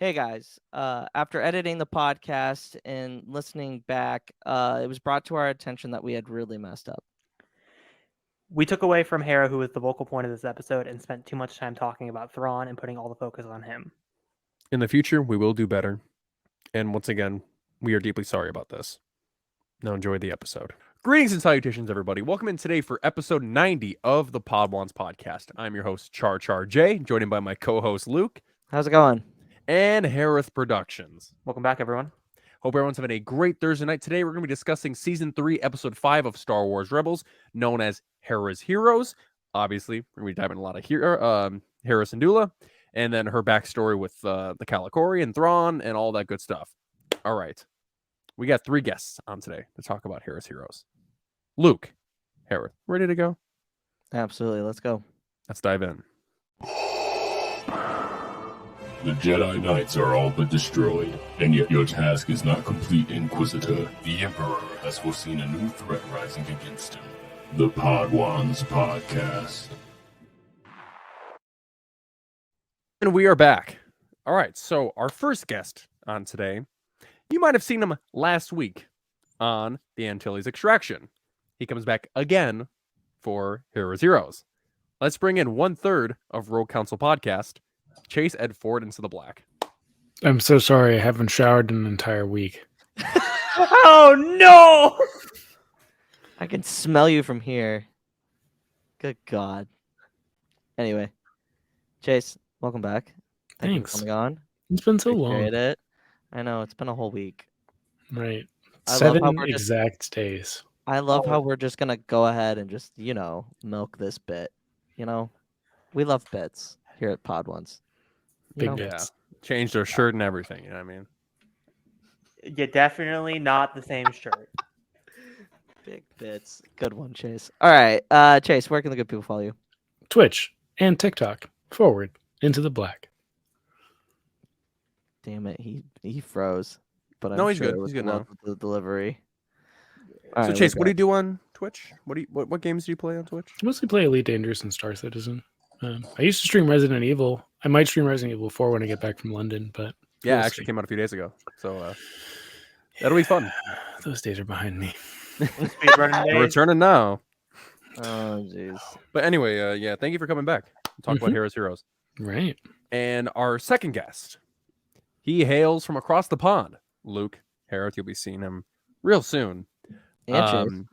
Hey guys, after editing the podcast and listening back, it was brought to our attention that we had really messed up. We took away from Hera, who was the vocal point of this episode, and spent too much time talking about Thrawn and putting all the focus on him. In the future, we will do better. And once again, we are deeply sorry about this. Now enjoy the episode. Greetings and salutations, everybody. Welcome in today for episode 90 of the Podwans podcast. I'm your host, Char J, joined by my co-host, Luke. How's it going? And Hereth Productions. Welcome back, everyone. Hope everyone's having a great Thursday night. Today, we're going to be discussing Season 3, Episode 5 of Star Wars Rebels, known as Hera's Heroes. Obviously, we're going to be diving a lot of Hera Syndulla, and then her backstory with the Calicori and Thrawn and all that good stuff. All right. We got 3 guests on today to talk about Hera's Heroes. Luke, Hereth, ready to go? Absolutely, let's go. Let's dive in. The Jedi Knights are all but destroyed, and yet your task is not complete, Inquisitor. The Emperor has foreseen a new threat rising against him. The Podwans Podcast. And we are back. All right, so our first guest on today, you might have seen him last week on the Antilles Extraction. He comes back again for Hera's Heroes. Let's bring in 1/3 of Rogue Council Podcast, Chase Ed Ford into the black. I'm so sorry. I haven't showered in an entire week. Oh, no! I can smell you from here. Good God. Anyway, Chase, welcome back. Thank you Thanks. for coming on. It's been so Appreciate long. it. I know, it's been a whole week. Right. I love 7 how we're just- exact days. I love how we're just going to go ahead and just, milk this bit. We love bits here at Pod Ones. Big know? bits. Changed their shirt and everything, you know what I mean? Yeah, definitely not the same shirt. Big bits. Good one, Chase. All right. Chase, where can the good people follow you? Twitch and TikTok. Forward into the black. Damn it, he froze. But I'm No, he's sure good. it was He's good love now. of the delivery. So Chase, what do you do on Twitch? What games do you play on Twitch? I mostly play Elite Dangerous and Star Citizen. I used to stream Resident Evil. I might stream Resident Evil 4 when I get back from London, but Yeah, we'll actually see. came out a few days ago. So that'll be fun. Those days are behind me. Speedrunning We're days. returning now. Oh, jeez. But anyway, yeah, thank you for coming back. Talk about Hera's Heroes. Right. And our second guest, he hails from across the pond. Luke Hereth, you'll be seeing him real soon. And Chase.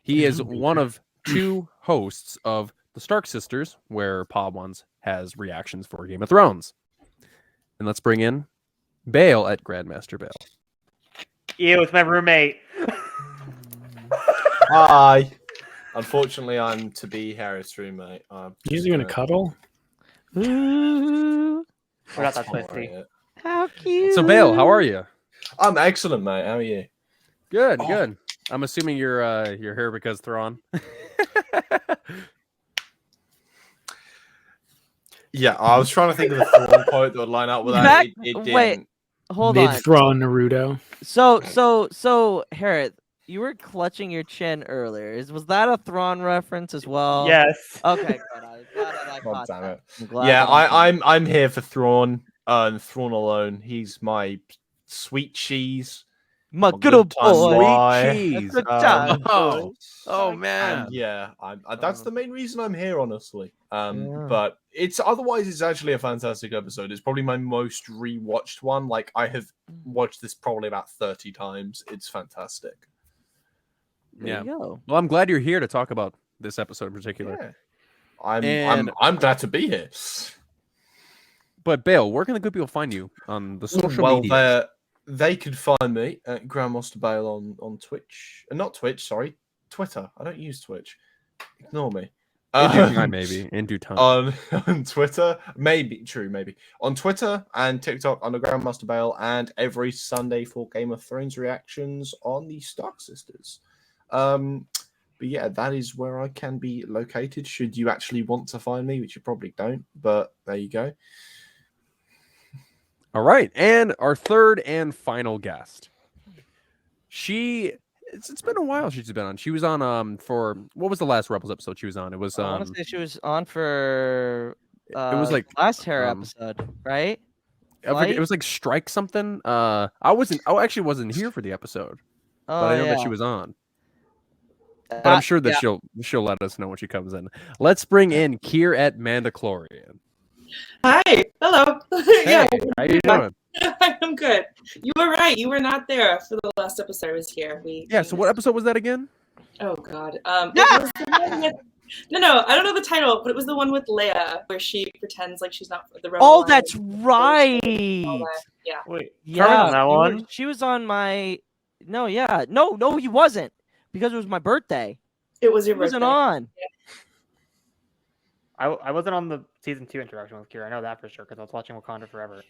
He is one of 2 hosts of the Stark Sisters, where Podwans has reactions for Game of Thrones. And let's bring in Bale at Grandmaster Bale. Ew, it's my roommate. Hi. Unfortunately, I'm to be Harry's roommate. You guys are going to cuddle? Ooh, We're not that twisty. how cute. So Bale, how are you? I'm excellent, mate. How are you? Good, Oh. good. I'm assuming you're here because Thrawn. Yeah, I was trying to think of the Thrawn quote that would line up with that. Back- It didn't. wait. Hold on. Mid-Thrawn Naruto. So, Hereth, you were clutching your chin earlier. Was that a Thrawn reference as well? Yes. Okay, good. I was glad that I God caught damn that. it. I'm glad Yeah, that I caught I'm here for Thrawn and Thrawn alone. He's my sweet cheese. my a good old good time boy. Why? cheese. Good Um, time. Oh man. And yeah, that's the main reason I'm here, honestly. Yeah. But it's actually a fantastic episode. It's probably my most rewatched one. Like I have watched this probably about 30 times. It's fantastic. There you go. Well, I'm glad you're here to talk about this episode in particular. Yeah. I'm glad to be here. But Bale, where can the good people find you on the social Well, media? they could find me at Grandmaster Bale on Twitch. Not Twitch, sorry. Twitter. I don't use Twitch. Ignore me. In due time, maybe. In due time. On Twitter, maybe on Twitter and TikTok under Grandmaster Bale, and every Sunday for Game of Thrones reactions on the Stark Sisters. But yeah, that is where I can be located. Should you actually want to find me, which you probably don't, but there you go. All right, and our third and final guest. It's been a while she's been on. She was on for what was the last Rebels episode she was on? It was I want to say she was on for it was like last Hera um, episode, right? it was like Strike something. I actually wasn't here for the episode, but I know that she was on. But I'm sure that she'll let us know when she comes in. Let's bring in Kier at Mandalorian. Hi. Hello. Hey, how you doing? I'm good. You were right. You were not there for the last episode I was here. So what episode was that again? Oh God. It was the one with, no, I don't know the title, but it was the one with Leia where she pretends like she's not the rebel. Oh, that's right. Yeah. Wait, Yeah, Char was on that one. She was on my. No, yeah, no, he wasn't because it was my birthday. It was your He birthday. wasn't on. I wasn't on the season 2 interaction with Kira. I know that for sure because I was watching Wakanda Forever.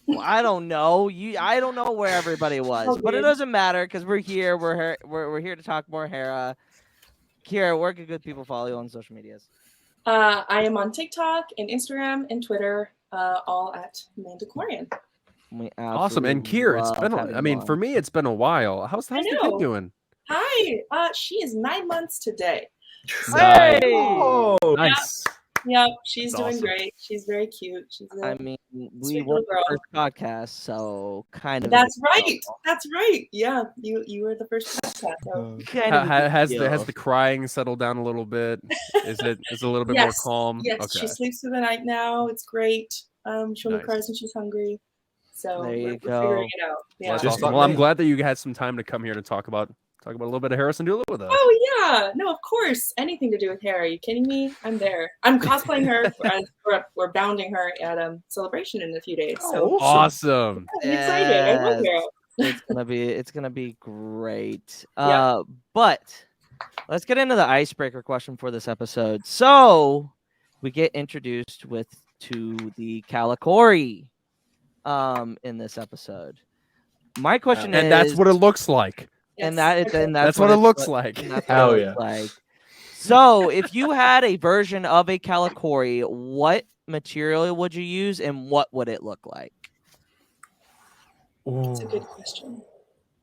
Well, I don't know. I don't know where everybody was, but it doesn't matter because we're here. We're here to talk more Hera. Kira, where can good people follow you on social medias? I am on TikTok and Instagram and Twitter, all at Mandalorian. Awesome. And Kier, it's been for me, it's been a while. How's the kid doing? Hi. She is 9 months today. Hey! Oh, Nice. Yep, she's That's doing awesome. great. She's very cute. She's we sweet were little girl. the first podcast, so kind of. That's right. That's right. Yeah, you were the first podcast. So. Has the crying settled down a little bit? Is it a little bit more calm? Yes, Okay. she sleeps through the night now. It's great. She only Nice. cries when she's hungry. So There you we're go. figuring it out. Yeah. That's Just awesome. like Well, I'm me. glad that you had some time to come here to talk about a little bit of Harrison Dula with us. Oh yeah, no, of course. Anything to do with Hera. Are you kidding me? I'm there. I'm cosplaying her. We're bounding her at Celebration in a few days. So Awesome. I'm excited. I love her. It's gonna be great. Yeah. But let's get into the icebreaker question for this episode. So we get introduced to the Calicori in this episode. My question is, And that's what it looks like. and Yes. that's what it looks like. Hell yeah. So if you had a version of a Calicori, what material would you use and what would it look like? That's a good question.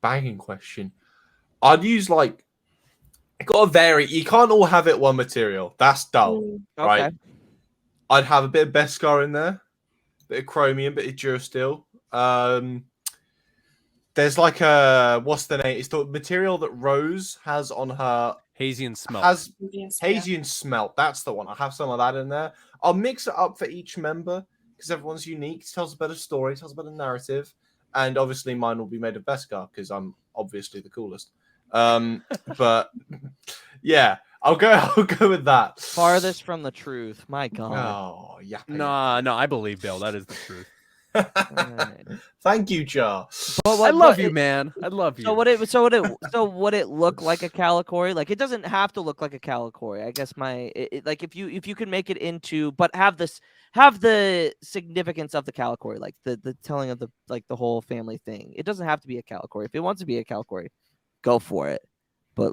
Banging question. I'd use it gotta vary. You can't all have it one material. That's dull. Right. Okay. I'd have a bit of Beskar in there, bit of chromium, bit of Durasteel. There's what's the name? It's the material that Rose has on her Hazy and Smelt. Hazy and Smelt. That's the one. I have some of that in there. I'll mix it up for each member because everyone's unique. Tells a better story, tells a better narrative, and obviously mine will be made of Beskar because I'm obviously the coolest. But yeah, I'll go with that. Farthest from the truth. My God. Oh yeah. No, I believe Bale. That is the truth. Alright. Thank you, Char. I love you, man. I love you. So would it look like a Calicori? Like it doesn't have to look like a Calicori. I guess if you can make it into, but have the significance of the Calicori, like the telling of the whole family thing. It doesn't have to be a Calicori. If it wants to be a Calicori, go for it. But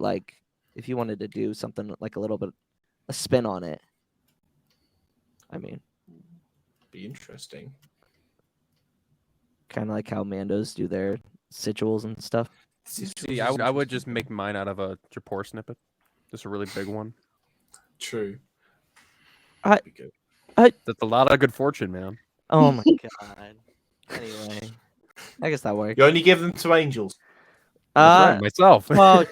if you wanted to do something like a little bit a spin on it, I mean, Be interesting. kind of like how Mandos do their sigils and stuff. See, I would just make mine out of a Japor snippet, just a really big one. True. That's a lot of good fortune, man. Oh my God. Anyway, I guess that works. You only give them to angels. That's right, myself. Well,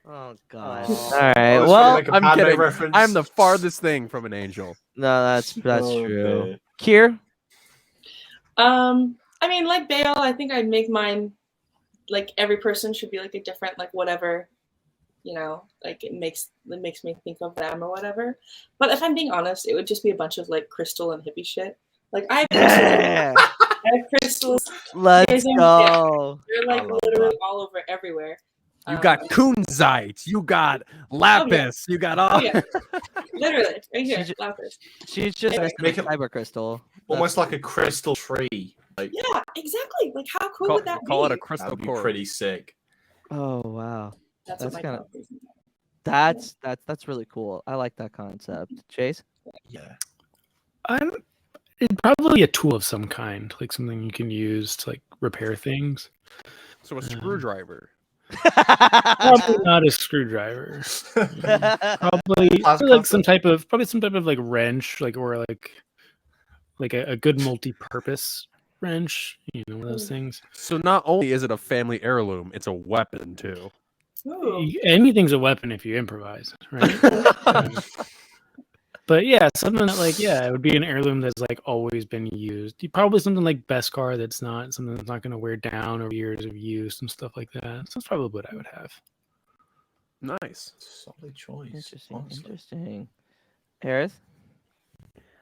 oh God. All right. I was Well, gonna make a I'm Padme kidding. reference. I'm the farthest thing from an angel. no, that's Oh, true. dear. Kier? I mean, like Bale, I think I'd make mine every person should be a different whatever, it makes me think of them or whatever. But if I'm being honest, it would just be a bunch of crystal and hippie shit. I have crystals. Let's go. They're I love literally that. all over everywhere. You got kunzite. You got lapis. You got all. Oh yeah, literally right here. She's- Lapis. She's just Yeah. missing Make a it- cyber crystal. Almost like a crystal tree. Yeah, exactly. How cool would that be? Call it a crystal That'd be core. pretty sick. Oh wow. That's that's what my kinda- thought is. That's really cool. I like that concept. Chase? Yeah. It'd probably be a tool of some kind, like something you can use to repair things. So a screwdriver. Probably not a screwdriver. Probably some type of wrench, or like a good multi-purpose wrench. One of those things. So not only is it a family heirloom, it's a weapon too. Ooh. Anything's a weapon if you improvise, right? But yeah, something that it would be an heirloom that's like always been used. Probably something like Beskar that's not something that's not going to wear down over years of use and stuff like that. So that's probably what I would have. Nice. Solid choice. Interesting. honestly. Interesting. Hereth?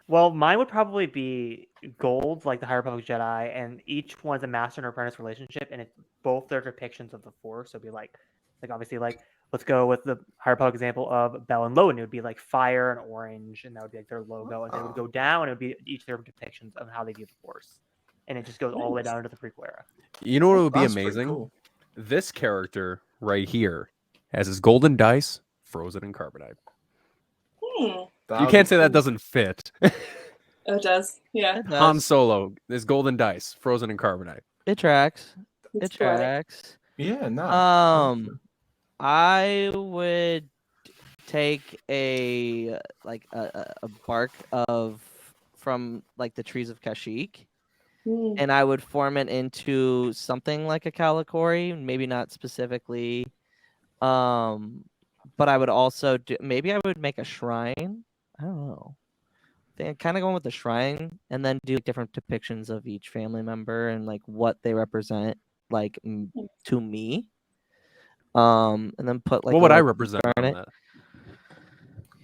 Well, mine would probably be gold, like the High Republic Jedi, and each one's a master and apprentice relationship, and it's both their depictions of the Force. So it'd be like obviously, like let's go with the High Republic example of Bell and Lowen. It would be like fire and orange, and that would be like their logo, and they would go down, and it would be each their depictions of how they view the Force, and it just goes all the way down into the prequel era. You know what would be That's pretty amazing? cool. This character right here has his golden dice frozen in carbonite. Hmm. That You would can't be say that cool. doesn't fit. Oh, it does. Yeah. It Han does. Solo, his golden dice frozen in carbonite. It tracks. It's It poetic. tracks. Yeah, no. I would take a bark from like the trees of Kashyyyk, Hmm. and I would form it into something like a Calicori, maybe not specifically. But I would also maybe I would make a shrine. I don't know. I think kind of going with the shrine, and then do different depictions of each family member and like what they represent, like to me. And then put like what a would I little represent star in on it. that?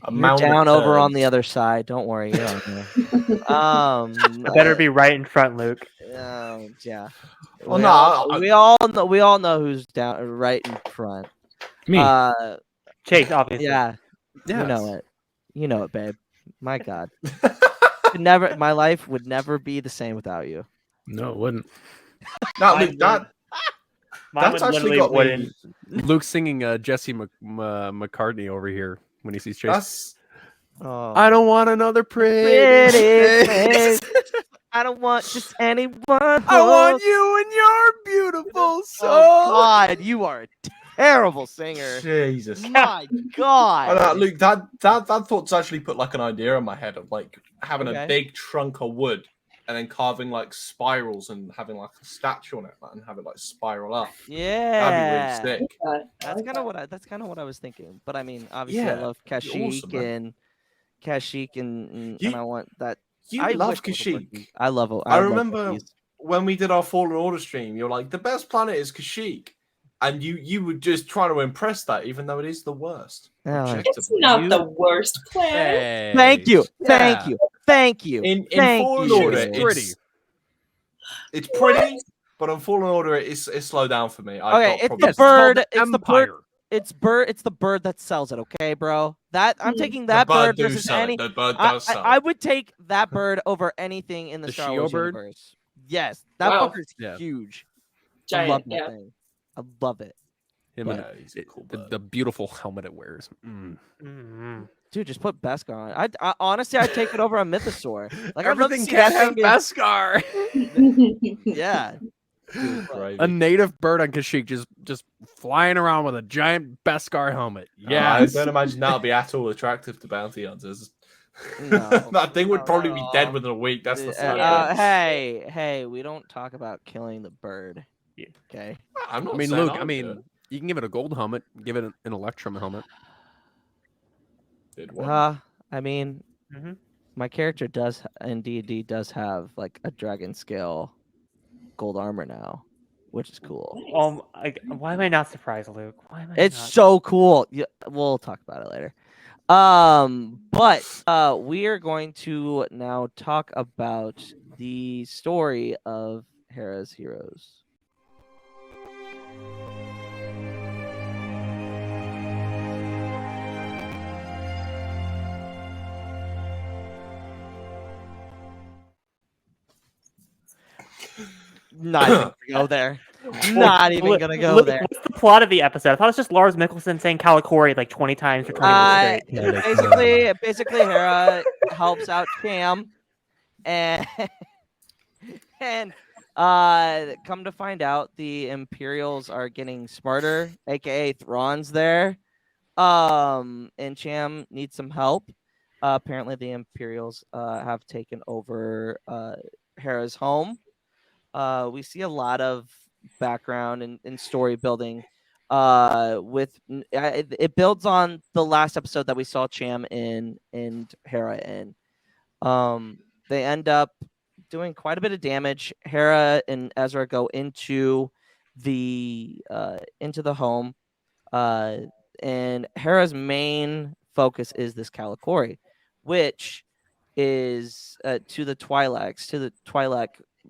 A You're mound of down over on turds. the other side. Don't worry, you're on there. It better be right in front, Luke. Yeah. Well, we, no, all, I- we all know. We all know who's down right in front. Me. Chase, obviously. Yeah. Yes. You know it. You know it, babe. My God. My life would never be the same without you. No, it wouldn't. No, Mine Luke, that Mine that's would actually literally got me. Luke singing Jesse McCartney over here when he sees Chase. That's Oh. I don't want another pretty Pretty face. I don't want just anyone. I want you and your beautiful soul. Oh God, you are a terrible singer. Jesus. My Oh, God. no, Luke, that thought's actually put like an idea in my head of like having Okay. a big trunk of wood and then carving like spirals and having like a statue on it and have it like spiral up. Yeah. That'd be really sick. That's kind of what I was thinking. But I mean, obviously, I Yeah, love Kashyyyk awesome, man. and You- I want that. You I love wish it was a Kashyyyk. Wookiees. I love. I love remember Wookiees. when we did our Fallen Order stream, you're like, the best planet is Kashyyyk. And you would just try to impress that, even though it is the worst. Yeah. It's objectively. not You- the worst planet. Thank you. Thank Yeah. you. Thank you. In Thank Fallen you. Order, It's pretty. It's pretty, but on Fallen Order, it's slowed down for me. I Okay, got it's probably- the bird. called It's the bird. Empire. It's the bird that sells it. Okay, bro. That I'm Hmm. taking The that bird bird do versus sell it. any. The bird I, does sell I it. would take that bird over anything in the The Star Shio Wars bird? universe. Yes, that Wow. fucker's Yeah. huge. Giant. I love that Yeah. thing. I love it. Him and Yeah, he's a cool bird. the beautiful helmet it wears. Mhm. Dude, just put Beskar on. I honestly, I'd take it over a Mythosaur. Like, I'd love to Everything see that can't have thing Beskar. Yeah. Gravy. A native bird on Kashyyyk just flying around with a giant Beskar helmet. I Yeah. don't imagine that'll be at all attractive to bounty hunters. No, That thing would not probably at be all. dead within a week. That's the sad thing. hey, we don't talk about killing the bird. Yeah. Okay. I'm not I mean, saying Luke, I'd I do mean, it. you can give it a gold helmet, give it an Electrum helmet. Did one. I mean, Mhm. my character does in D&D does have like a dragon scale gold armor now, which is cool. Why am I not surprised, Luke? Why am I It's not? so cool. Yeah, we'll talk about it later. But we are going to now talk about the story of Hera's heroes. Not even gonna go there. Not even gonna go Luke, there. What's the plot of the episode? I thought it was just Lars Mikkelsen saying Calicori like 20 times for 20 minutes straight. Basically, Hera helps out Cam, and and come to find out, the Imperials are getting smarter, aka Thrawn's there, and Cham needs some help. apparently the Imperials have taken over Hera's home. We see a lot of background and story building. It builds on the last episode that we saw Cham in and Hera in. They end up doing quite a bit of damage. Hera and Ezra go into the home, and Hera's main focus is this Kalikori, which is to the Twi'lek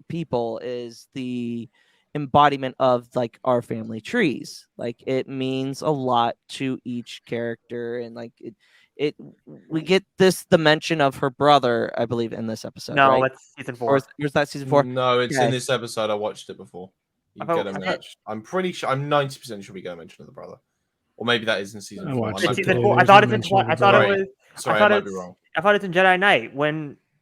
people is the embodiment of like our family trees. Like it means a lot to each character, and like it we get the mention of her brother, I believe, in this episode. No, right? it's season Or 4. was that season 4? No, it's Okay. in this episode. I watched it before. You I get thought- a mention. I'm pretty sure. I'm 90% sure we get a mention of the brother, or maybe that is in season I 4. watched I might It's it be season today. wrong. 4. I There's thought no it's in. mention of I the thought it brother. was. Sorry, I thought I might be it's. wrong. I thought it's in Jedi Knight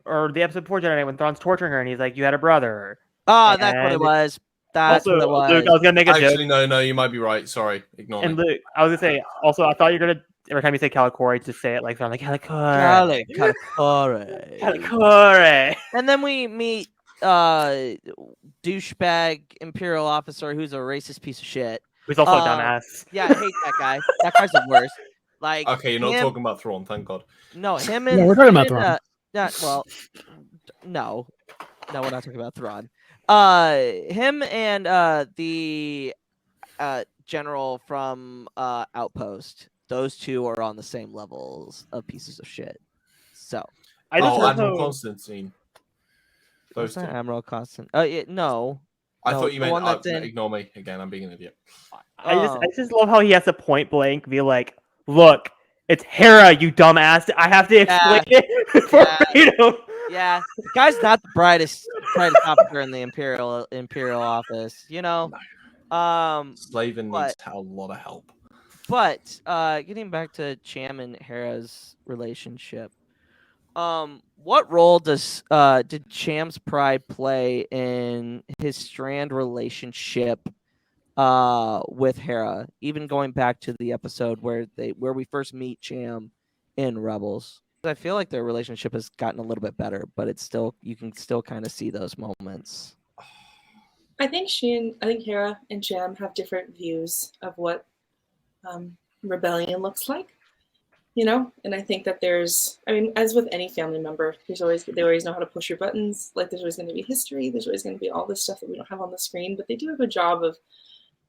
or the episode before Jedi Knight when Thrawn's torturing her and he's like, "You had a brother." Oh, that's what it And was. That's Also, what it was. Luke, I was gonna make a joke. Actually, no, you might be right. Sorry, ignore And me. Luke, I was gonna say. Also, I thought you're gonna every time you say Kalikori, just say it like Thrawn, like Kalikori. Kalikori. Kalikori. And then we meet douchebag Imperial officer who's a racist piece of shit. Who's also a dumbass. Yeah, I hate that guy. That guy's the worst. Like Okay, you're not him- talking about Thrawn. Thank God. No, him Yeah, and we're talking him about and, Thrawn. no, we're not talking about Thrawn. Him and the general from Outpost. Those two are on the same levels of pieces of shit. So I just Admiral also. Constantine. what's Those two. that, Admiral Constant? No. I No, thought you the meant. one that's in- Ignore me again. I'm being an idiot. I just love how he has to point blank be like, "Look, it's Hera, you dumbass. I have to explain it for Yeah. freedom." Yeah, the guy's not the brightest officer in the Imperial office, you know. Slavin but- needs a lot of help. But getting back to Cham and Hera's relationship, what role did Cham's pride play in his Strand relationship with Hera? Even going back to the episode where we first meet Cham in Rebels. I feel like their relationship has gotten a little bit better, but it's still you can still kind of see those moments. I think Hera and Cham have different views of what rebellion looks like, you know. And I think that as with any family member, they always know how to push your buttons. Like there's always going to be history, there's always going to be all this stuff that we don't have on the screen, but they do a good job of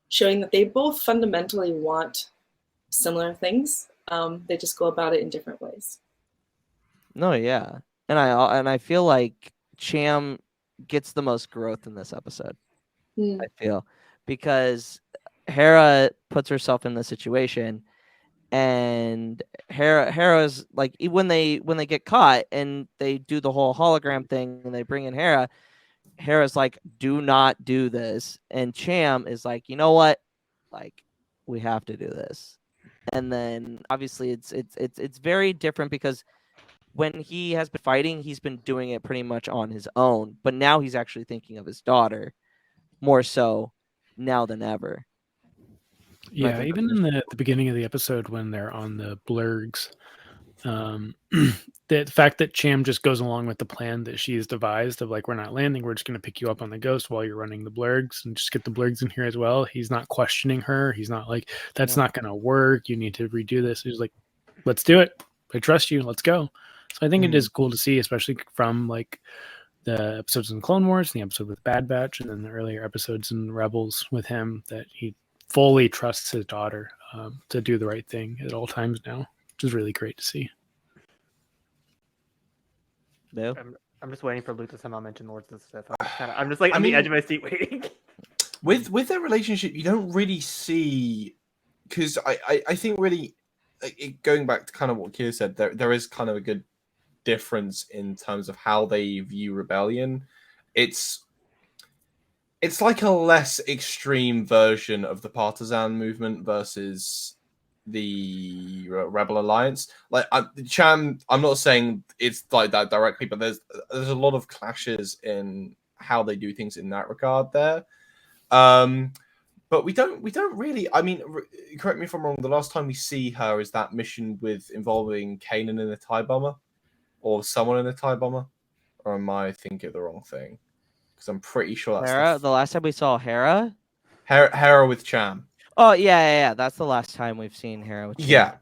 showing that they both fundamentally want similar things. They just go about it in different ways. No, yeah, and I feel like Cham gets the most growth in this episode. I feel because Hera puts herself in the situation, and Hera's like when they get caught and they do the whole hologram thing and they bring in Hera's like, do not do this, and Cham is like, you know what, like we have to do this. And then obviously it's very different because when he has been fighting, he's been doing it pretty much on his own, but now he's actually thinking of his daughter more so now than ever. Yeah, think even in the beginning of the episode when they're on the blurgs, the fact that Cham just goes along with the plan that she's devised of like, we're not landing, we're just going to pick you up on the Ghost while you're running the blurgs and just get the blurgs in here as well. He's not questioning her. He's not like, that's not going to work. You need to redo this. He's like, let's do it. I trust you. Let's go. So I think it is cool to see, especially from like the episodes in Clone Wars, and the episode with Bad Batch, and then the earlier episodes in Rebels with him, that he fully trusts his daughter to do the right thing at all times now, which is really great to see. No. I'm just waiting for Luke to somehow mention Lords of the Sith. I'm just like I on mean- the edge of my seat waiting. With their relationship, you don't really see, because I think really going back to kind of what Kira said, there is kind of a good difference in terms of how they view rebellion. It's like a less extreme version of the partisan movement versus the Rebel Alliance. Like Cham, I'm not saying it's like that directly, but there's a lot of clashes in how they do things in that regard there. But we don't really. I mean, correct me if I'm wrong. The last time we see her is that mission involving Kanan in a TIE bomber. or someone in a TIE bomber, or am I thinking of the wrong thing? Because I'm pretty sure that's Hera, the last time we saw Hera. Hera with Cham. Oh yeah. That's the last time we've seen Hera with Cham. Yeah.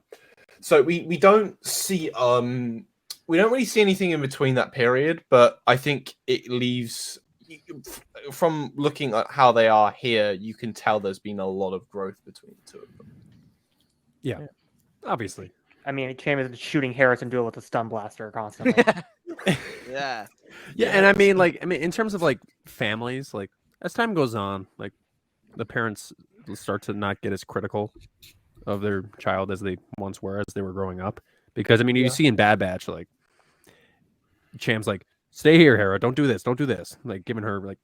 So we don't see we don't really see anything in between that period, but I think it leaves, from looking at how they are here, you can tell there's been a lot of growth between the two of them. Yeah, obviously. I mean, Cham is shooting Hereth and Duel with a stun blaster constantly. Yeah. Yeah, and I mean, in terms of like families, like as time goes on, like the parents start to not get as critical of their child as they once were as they were growing up. Because I mean, you see in Bad Batch, like Cham's like, "Stay here, Hera. Don't do this. Don't do this." Like giving her like,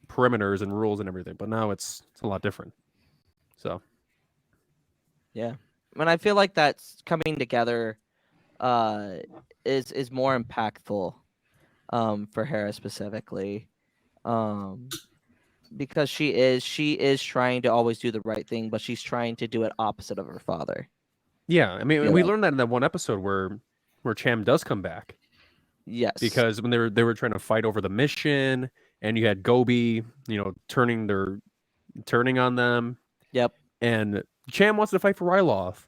perimeters and rules and everything. But now it's a lot different. So Yeah. And I feel like that's coming together is more impactful for Hera specifically. Because she is trying to always do the right thing, but she's trying to do it opposite of her father. yeah, I mean, we learned that in that one episode where Cham does come back. Yes. Because when they were trying to fight over the mission, and you had Gobi, turning on them. Yep. And Cham wants to fight for Ryloth,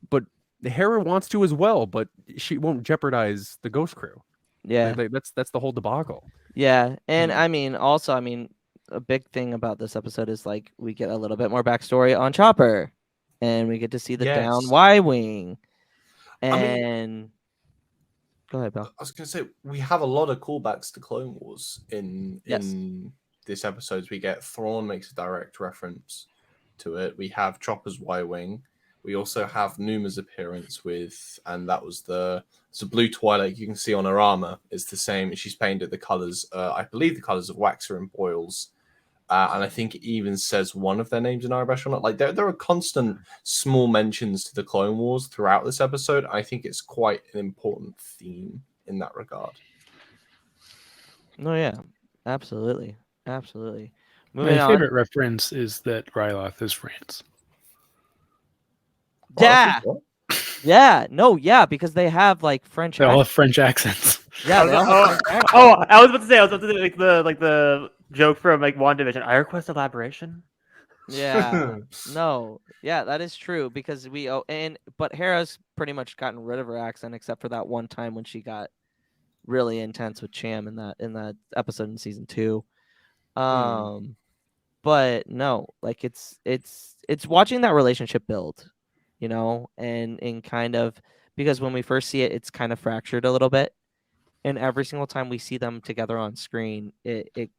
but Hera wants to as well, but she won't jeopardize the Ghost Crew. Yeah. That's the whole debacle. Yeah, and I mean, also, a big thing about this episode is like we get a little bit more backstory on Chopper, and we get to see the down Y-wing. And go ahead, Bill. I was going to say, we have a lot of callbacks to Clone Wars in this episode. We get Thrawn makes a direct reference to it. We have Chopper's Y-wing. We also have Numa's appearance and that was the blue Twilight you can see on her armor is the same. She's painted the colors, I believe the colors of Waxer and Boyles. And I think it even says one of their names in Arabic on it. Like there are constant small mentions to the Clone Wars throughout this episode. I think it's quite an important theme in that regard. No, yeah, absolutely. Moving My on. favorite reference is that Ryloth is France. Yeah. Yeah. No, yeah, because they have like French. They all have French accents. Yeah. They all have French accents. I was about to say like the joke from like WandaVision. I request elaboration. Yeah. No. Yeah, that is true because but Hera's pretty much gotten rid of her accent except for that one time when she got really intense with Cham in that episode in season 2. But no, like it's watching that relationship build, and kind of because when we first see it, it's kind of fractured a little bit. And every single time we see them together on screen, it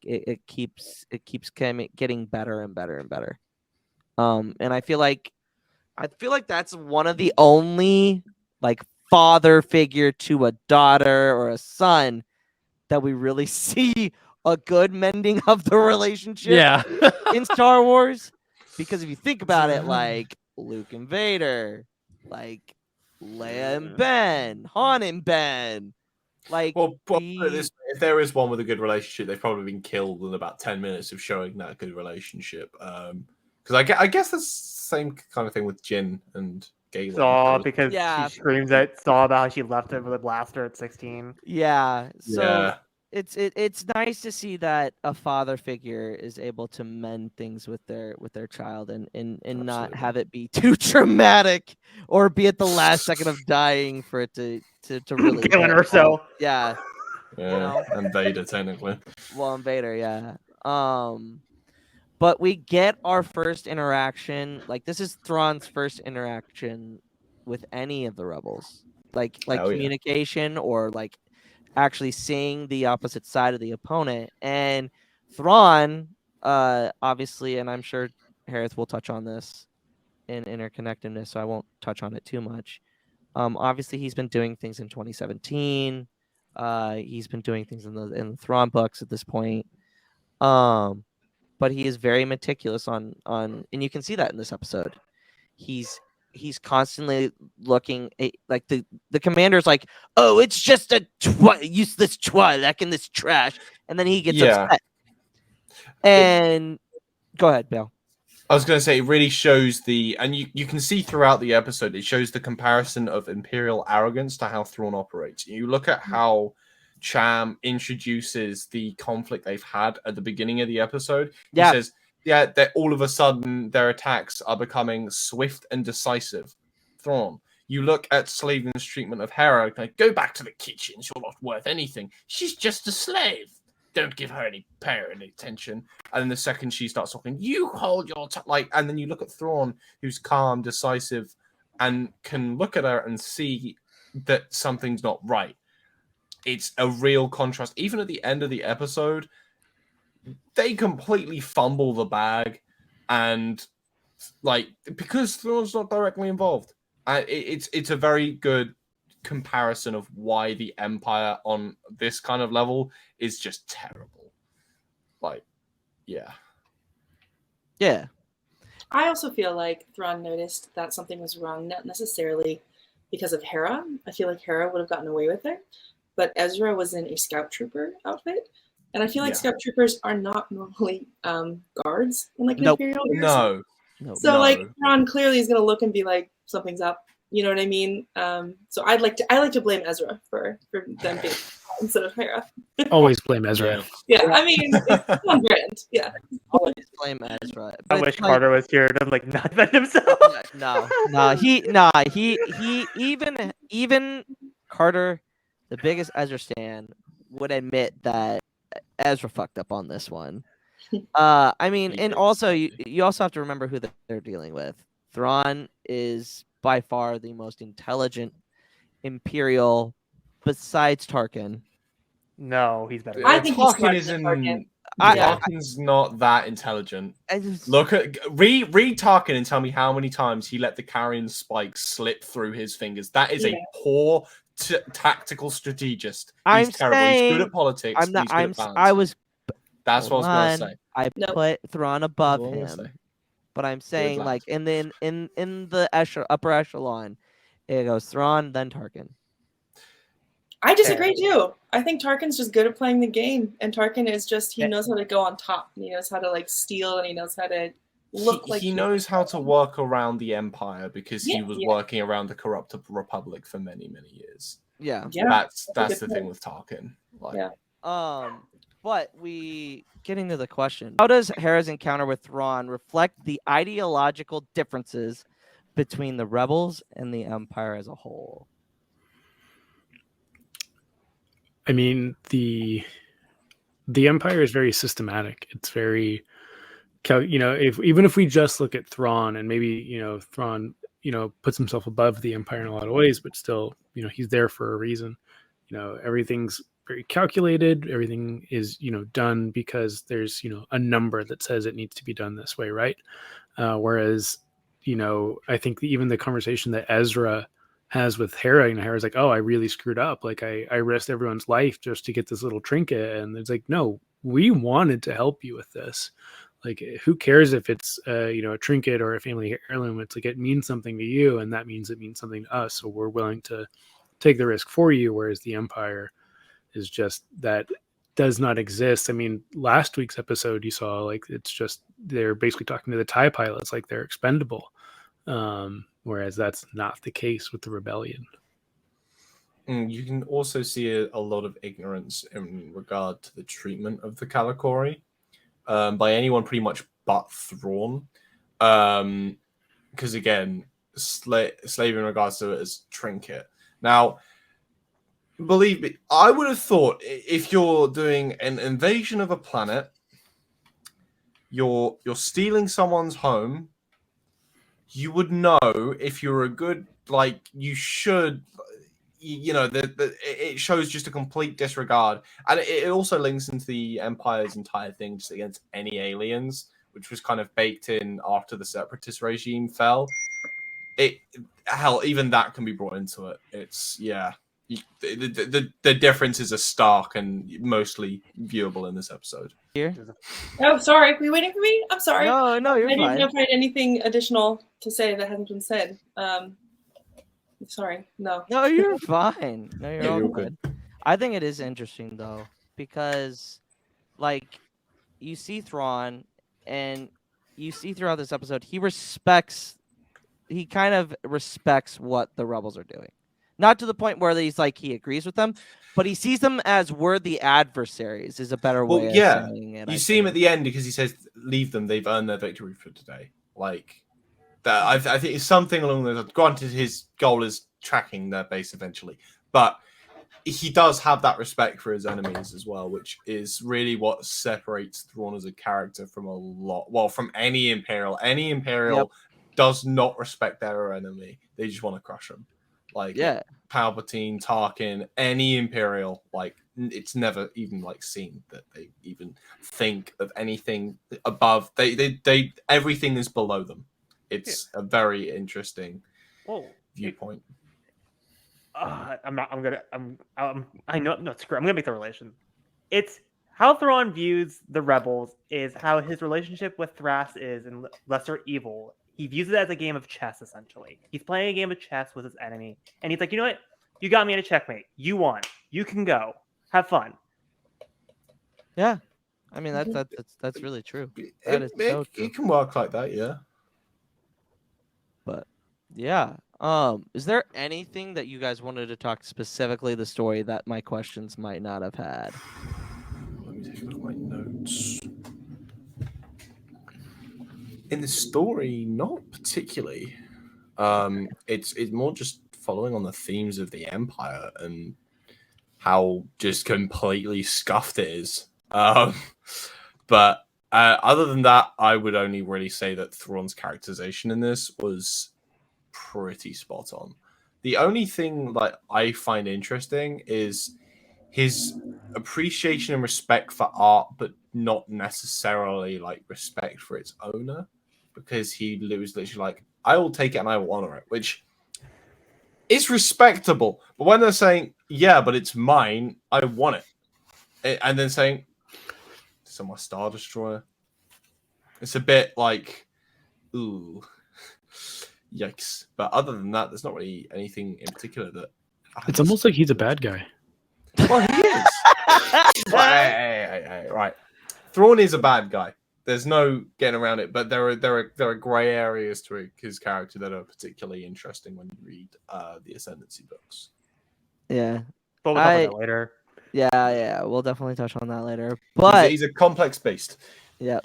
keeps getting better and better and better. And I feel like that's one of the only like father figure to a daughter or a son that we really see a good mending of the relationship in Star Wars. Because if you think about it, like Luke and Vader, like Leia and Ben, Han and Ben. Like, if there is one with a good relationship, they've probably been killed in about 10 minutes of showing that good relationship. Because I guess that's the same kind of thing with Jin and Galen. Saw, because she screams at Saw about how she left him with a blaster at 16. Yeah. So it's nice to see that a father figure is able to mend things with their child and not have it be too traumatic or be at the last second of dying for it to really killing her. So yeah. And Vader technically. Well, and Vader, yeah. But we get our first interaction. Like this is Thrawn's first interaction with any of the rebels. Like communication or like actually seeing the opposite side of the opponent. And Thrawn, obviously, and I'm sure Hereth will touch on this in interconnectedness, so I won't touch on it too much. Obviously, he's been doing things in 2017. He's been doing things in the Thrawn books at this point. But he is very meticulous on, and you can see that in this episode. He's constantly looking at, like the commander's like, oh, it's just a useless Twi'lek in this trash, and then he gets upset. And go ahead, Bale. I was going to say it really shows and you can see throughout the episode, it shows the comparison of Imperial arrogance to how Thrawn operates. You look at how Cham introduces the conflict they've had at the beginning of the episode. He says, yeah, that all of a sudden their attacks are becoming swift and decisive. Thrawn. You look at Slavin's treatment of Hera, like, go back to the kitchen, you're not worth anything. She's just a slave. Don't give her any attention. And then the second she starts talking, you hold your and then you look at Thrawn, who's calm, decisive, and can look at her and see that something's not right. It's a real contrast. Even at the end of the episode, they completely fumble the bag, and because Thrawn's not directly involved. It's a very good comparison of why the Empire on this kind of level is just terrible. Yeah. I also feel like Thrawn noticed that something was wrong, not necessarily because of Hera. I feel like Hera would have gotten away with it, but Ezra was in a scout trooper outfit, and I feel like scout troopers are not normally guards in an Imperial garrison. No. So Thrawn clearly is going to look and be like, something's up. You know what I mean? So I like to blame Ezra for them being instead of Hera. Always blame Ezra. Yeah, I mean, it's on brand. Yeah. Always blame Ezra. I wish Carter was here to not defend himself. He even Carter, the biggest Ezra stan, would admit that Ezra fucked up on this one. I mean, and also you also have to remember who they're dealing with. Thrawn is by far the most intelligent Imperial besides Tarkin. No, he's better. I think Tarkin he's isn't. Yeah. Tarkin's not that intelligent. Read Tarkin and tell me how many times he let the carrion spike slip through his fingers. That is a poor tactical strategist. He's terrible. He's good at politics. That's what I was going to say. I put Thrawn above him, but I'm saying in the upper echelon, it goes Thrawn, then Tarkin. I disagree too. I think Tarkin's just good at playing the game, and Tarkin is just he knows how to go on top. And he knows how to steal, and he knows how to look he knows how to work around the Empire because he was working around the corrupt Republic for many, many years. Yeah. That's the thing with Tarkin. But getting to the question, how does Hera's encounter with Thrawn reflect the ideological differences between the rebels and the Empire as a whole? I mean, the Empire is very systematic. It's very, even if we just look at Thrawn, and maybe Thrawn puts himself above the Empire in a lot of ways, but still he's there for a reason. Everything's very calculated. Everything is done because there's a number that says it needs to be done this way, right? Whereas I think even the conversation that Ezra has with Hera, Hera's like, oh, I really screwed up. I risked everyone's life just to get this little trinket. And it's like, no, we wanted to help you with this. Who cares if it's a trinket or a family heirloom? It's it means something to you, and that means it means something to us. So we're willing to take the risk for you. Whereas the Empire is just that does not exist. I mean, last week's episode you saw it's just they're basically talking to the TIE pilots like they're expendable. Whereas that's not the case with the rebellion. You can also see a lot of ignorance in regard to the treatment of the Calicori by anyone pretty much but Thrawn. Because again, slave in regards to it as trinket. Now, believe me, I would have thought if you're doing an invasion of a planet, you're stealing someone's home, you would know if you're a good, you should, it shows just a complete disregard. And it also links into the Empire's entire thing just against any aliens, which was kind of baked in after the separatist regime fell. Even that can be brought into it. It's, the differences are stark and mostly viewable in this episode. Here. Oh, sorry. Were you waiting for me? I'm sorry. No, you're fine. I didn't know if I had anything additional to say that hasn't been said. Sorry. No. No, you're fine. No, you're all you're good. I think it is interesting though, because you see Thrawn and you see throughout this episode, he kind of respects what the rebels are doing. Not to the point where he's like he agrees with them, but he sees them as worthy adversaries is a better way of saying it. You see him at the end because he says, leave them, they've earned their victory for today. Like, that, I think it's something along those lines. Granted, his goal is tracking their base eventually, but he does have that respect for his enemies as well, which is really what separates Thrawn as a character from from any Imperial. Any Imperial does not respect their enemy. They just want to crush them. Like, Palpatine, Tarkin, any Imperial, like, it's never even like seen that they even think of anything above. They everything is below them. It's a very interesting viewpoint. I know. No, screw. I'm gonna make the relation. It's how Thrawn views the rebels is how his relationship with Thras is in Lesser Evil. He views it as a game of chess, essentially. He's playing a game of chess with his enemy, and he's like, you know what? You got me in a checkmate. You won. You can go. Have fun. Yeah, I mean that's really true. That is so true. It can work like that, yeah. But yeah. Is there anything that you guys wanted to talk specifically the story that my questions might not have had? Let me take a look at my notes. In the story, not particularly. It's more just following on the themes of the Empire and how just completely scuffed it is. But other than that, I would only really say that Thrawn's characterization in this was pretty spot on. The only thing that I find interesting is his appreciation and respect for art, but not necessarily like respect for its owner, because he was literally like, I will take it and I will honor it, which is respectable. But when they're saying, yeah, but it's mine, I want it, and then saying, it's on my Star Destroyer, it's a bit like, ooh. Yikes. But other than that, there's not really anything in particular that... It's almost like he's a bad guy. Well, he is. Right. Thrawn is a bad guy. There's no getting around it, but there are grey areas to his character that are particularly interesting when you read the Ascendancy books. Yeah. But we'll talk about that later. Yeah, we'll definitely touch on that later. But he's a complex beast. Yeah,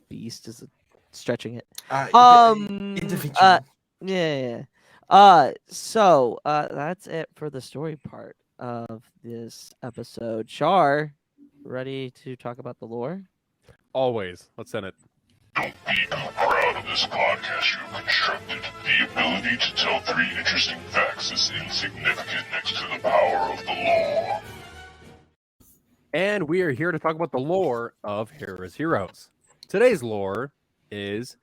beast is stretching it. Individual. Yeah. So that's it for the story part of this episode. Char, ready to talk about the lore? Always. Let's send it. Don't be too proud of this podcast you have constructed. The ability to tell 3 interesting facts is insignificant next to the power of the law. And we are here to talk about the lore of Hera's Heroes. Today's lore is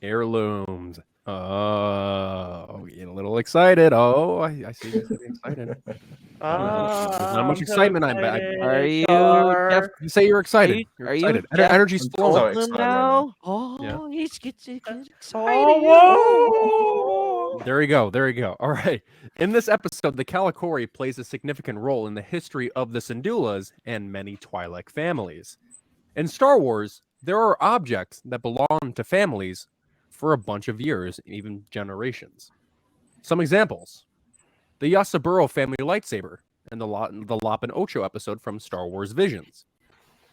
heirlooms. Oh, getting a little excited. Oh, I see you getting excited. There's not much excitement. Are you? Jeff, you say you're excited. You're excited. Energy's flowing. So excited now. right Oh, Yeah. he's getting excited. There you go. There you go. All right. In this episode, the Kalikori plays a significant role in the history of the Syndulas and many Twi'lek families. In Star Wars, there are objects that belong to families for a bunch of years, even generations. Some examples: the Yasaburo family lightsaber and the Lop and Ocho episode from Star Wars Visions.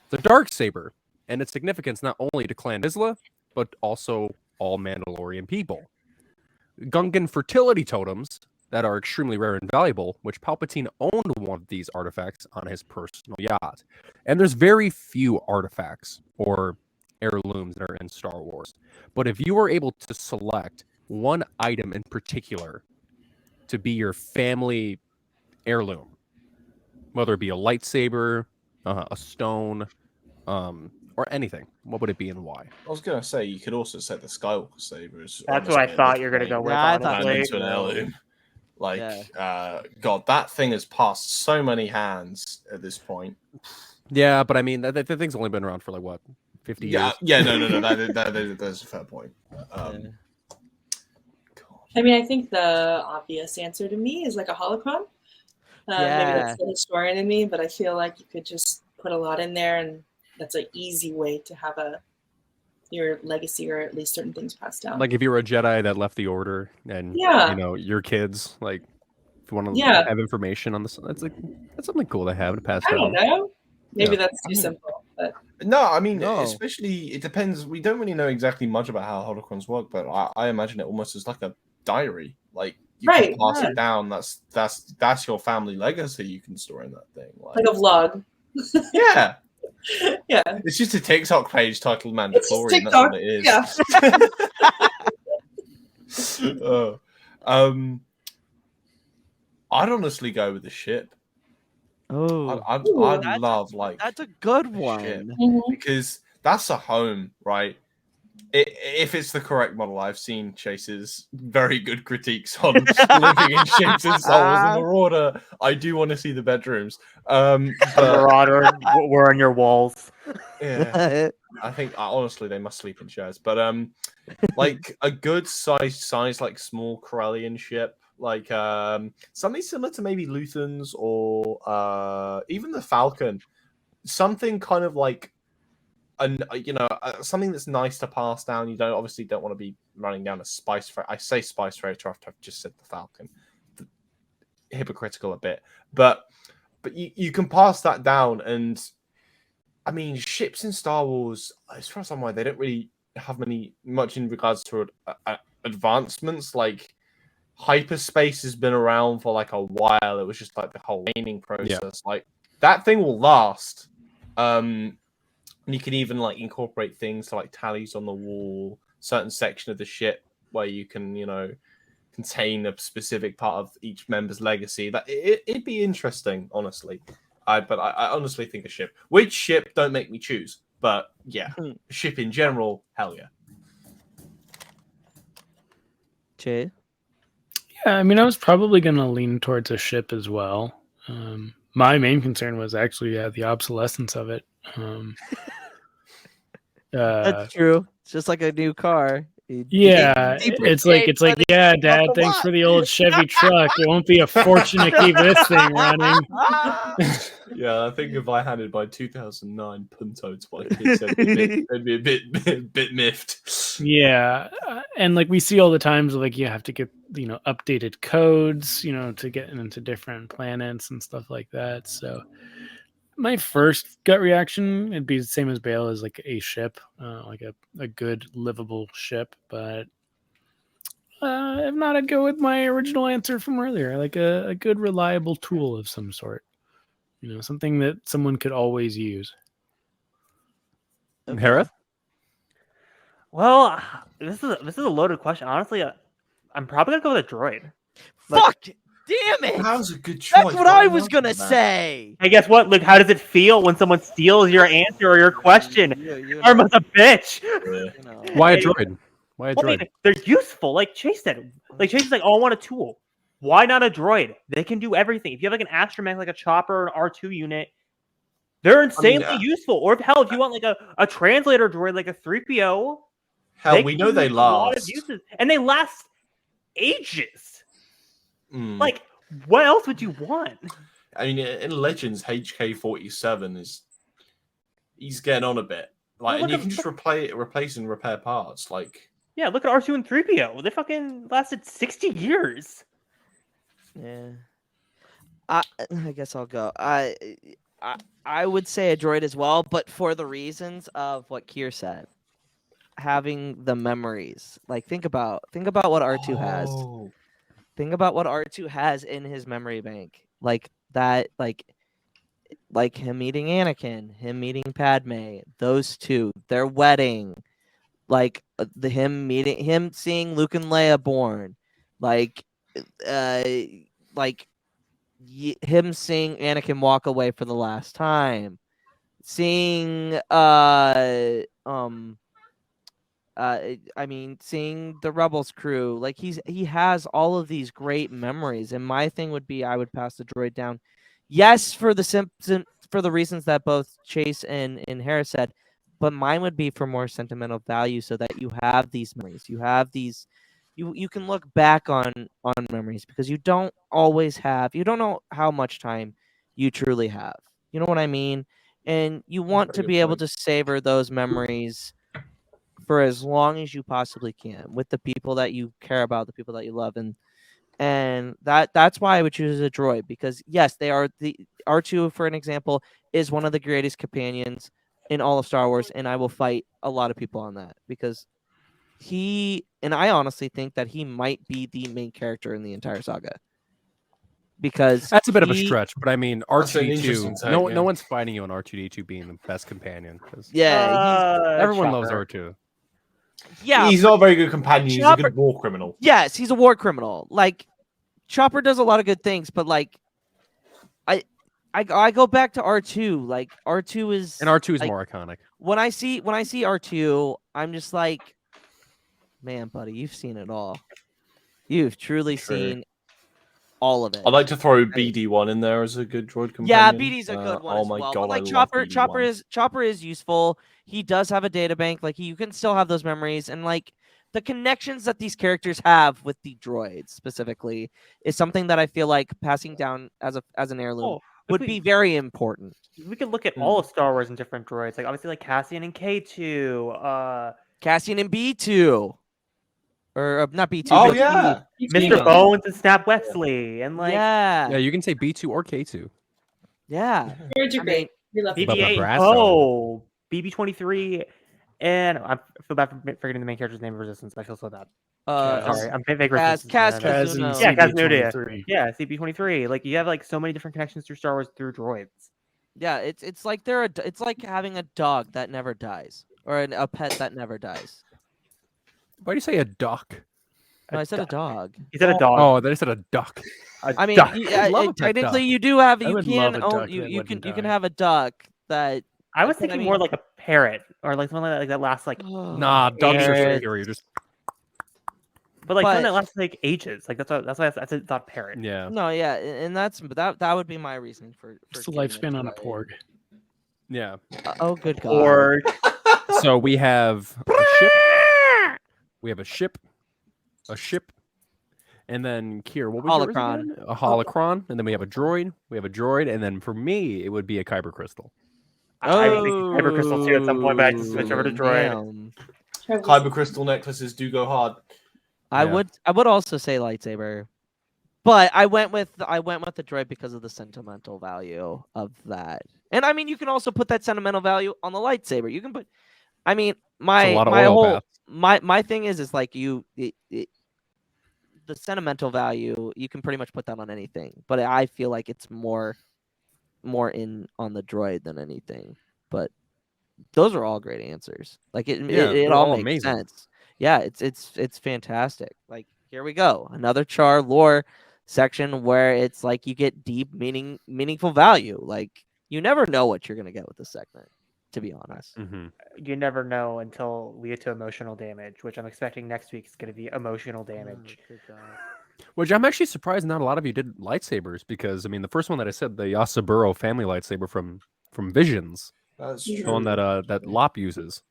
The Darksaber and its significance not only to Clan Vizsla, but also all Mandalorian people. Gungan fertility totems that are extremely rare and valuable, which Palpatine owned one of these artifacts on his personal yacht. And there's very few artifacts or heirlooms that are in Star Wars. But if you were able to select one item in particular to be your family heirloom, whether it be a lightsaber, a stone, or anything, what would it be and why? I was going to say, you could also say the Skywalker saber. That's what I thought you were going to go with. Yeah, I thought honestly. into an heirloom. Like, God, that thing has passed so many hands at this point. Yeah, but I mean, the thing's only been around for like, what, 50 years? Yeah, no. That's a fair point. I mean, I think the obvious answer to me is like a holocron. Maybe that's the historian in me, but I feel like you could just put a lot in there, and that's an easy way to have a, your legacy or at least certain things passed down. Like if you were a Jedi that left the Order, and Yeah. you know your kids, like if you want to Yeah. have information on this, that's something cool to have to pass I don't down. know. Maybe Yeah. that's too simple, but No, I mean, No. especially it depends. We don't really know exactly much about how holocrons work, but I imagine it almost as like a diary. Like you Right, can pass yeah. it down. That's your family legacy you can store in that thing. like a vlog. Yeah, Yeah. it's just a TikTok page titled It's just Mandalorian. That's what TikTok. it is. I'd honestly go with the ship. Oh, I'd Ooh, love like that's a good a ship. one. Mhm. Because that's a home, right? If it's the correct model, I've seen Chase's very good critiques on living in ships in Star Wars and Marauder. I do want to see the bedrooms. But Marauder, we're on your walls. yeah, I think honestly they must sleep in chairs. But like a good size like small Corellian ship, like something similar to maybe Luthen's or even the Falcon, something kind of like something that's nice to pass down. You don't want to be running down a spice freighter. I say spice freighter after I've just said the Falcon. Hypocritical a bit, but you can pass that down. And I mean, ships in Star Wars, as far as I'm aware, they don't really have much in regards to advancements. Like hyperspace has been around for like a while. It was just like the whole waning process. Like that thing will last. And you can even like incorporate things to like tallies on the wall, certain section of the ship where you can, contain a specific part of each member's legacy. That it'd be interesting, honestly. But I honestly think a ship. Which ship? Don't make me choose. But yeah, ship in general, hell yeah. Jay? Yeah, I mean, I was probably going to lean towards a ship as well. My main concern was actually the obsolescence of it. That's true. It's just like a new car. Yeah, it's like, yeah, Dad, thanks for the old Chevy truck. It won't be a fortune to keep this thing running. Yeah, I think if I handed my 2009 Punto to my kids, they'd be a bit miffed. Yeah, and like we see all the times, like you have to get updated codes, to get into different planets and stuff like that. So my first gut reaction would be the same as Bale, as like a ship, like a good livable ship. But if not, I'd go with my original answer from earlier, like a good reliable tool of some sort. Something that someone could always use. Hereth? Well, this is a loaded question. Honestly, I'm probably gonna go with a droid. Fuck! Damn it! That was a good choice. That's what I was gonna say. Hey, guess what? Look, how does it feel when someone steals your answer or your question? Karma's a bitch. Why a droid? Why a Well, I mean, droid? they're useful. Like Chase said. Like Chase is like, oh, I want a tool. Why not a droid? They can do everything. If you have like an astromech, like a chopper, an R2 unit, they're insanely useful. Or if you want like a translator droid, like a 3PO. Hell, we know they use a lot of last. uses, and they last ages. Like, what else would you want? I mean, in Legends, HK-47 he's getting on a bit. Like, and you can just replace and repair parts. Like, yeah, look at R2 and 3PO. They fucking lasted 60 years. Yeah. I guess I'll go. I would say a droid as well, but for the reasons of what Kier said. Having the memories. Like think about what R2 has. Think about what R2 has in his memory bank. Like that, like him meeting Anakin, him meeting Padme, those two, their wedding, like him seeing Luke and Leia born, him seeing Anakin walk away for the last time, seeing seeing the Rebels crew, like he has all of these great memories, and my thing would be I would pass the droid down. Yes, for the reasons that both Chase and Hera said, but mine would be for more sentimental value, so that you have these memories, you have these, you can look back on memories, because you don't know how much time you truly have. You know what I mean? And you want to be able to savor those memories for as long as you possibly can with the people that you care about, the people that you love, and that's why I would choose a droid, because yes, they are the R2, for an example, is one of the greatest companions in all of Star Wars, and I will fight a lot of people on that because I honestly think that he might be the main character in the entire saga. Because That's a bit of a stretch, but I mean, That's an R2D2. interesting take, No yeah. one's fighting you on R2D2 being the best companion. 'Cause Yeah, everyone loves Chopper. R2. He's not a very good companion. He's a Chopper- good war criminal. yes, he's a war criminal. Like Chopper does a lot of good things, but like I go back to R2. Like R2 is And R2 is like, more iconic. when I see R2, I'm just like, man, buddy, you've seen it all. You've truly True. seen all of it. I'd like to throw BD1 in there as a good droid companion. Yeah, BD's a good one Oh as my well. god, But like I Chopper, love BD1. Chopper is useful. He does have a data bank. Like you can still have those memories, and like the connections that these characters have with the droids specifically is something that I feel like passing down as an heirloom Oh, would be very important. We could look at all of Star Wars and different droids, like obviously like Cassian and K2, Cassian and B2, or not B2. Oh but yeah, Mr. Bones and Snap Wesley, and like Yeah, you can say B2 or K2. yeah. Droids are I great. We love Bubba BB-8, Brasso. Oh, BB-23, and I feel bad for forgetting the main character's name of Resistance. I feel so bad. Sorry, I'm fake Resistance. Kaz Kaz and Kazuno. Yeah, Kaz CB23. Yeah, CB-23. Like you have like so many different connections through Star Wars through droids. Yeah, it's like it's like having a dog that never dies, or a pet that never dies. Why do you say a duck? No, I said a dog. He said a dog. Oh, they said a duck. I mean, duck. I'd love a pet technically, duck. you do have. I You would can love a own. duck You that you can wouldn't you can die. have a duck that. I was I thinking mean- more like a parrot or like something like that lasts like, Nah, dogs are Hereth. superior. Just but like something But- that lasts like ages. Like that's why I thought parrot. yeah. No, yeah, and that would be my reasoning for. What's the getting lifespan on a droid. porg? Yeah. Oh, good God. Or So we have a ship. We have a ship, and then Kier, what was yours Holocron. again? A holocron, and then we have a droid. We have a droid, and then for me, it would be a kyber crystal. I was thinking Kyber Crystal too at some point, but I just switched over to droid. Damn. Kyber crystal necklaces do go hard. I Yeah. would also say lightsaber, but I went with the droid because of the sentimental value of that. And I mean, you can also put that sentimental value on the lightsaber. You can put. I mean, my lot of my oil whole baths. my thing is like the sentimental value. You can pretty much put that on anything, but I feel like it's more in on the droid than anything. But those are all great answers. Like it Yeah, it they're all all makes amazing. sense. Yeah, it's fantastic. Like here we go, another Char lore section where it's like you get deep meaningful value. Like you never know what you're gonna get with this segment, to be honest. Mm-hmm. You never know until we get to emotional damage, which I'm expecting next week is going to be emotional damage. Which I'm actually surprised not a lot of you did lightsabers because I mean the first one that I said, the Yasaburo family lightsaber from Visions, That's the true. one that Lop uses.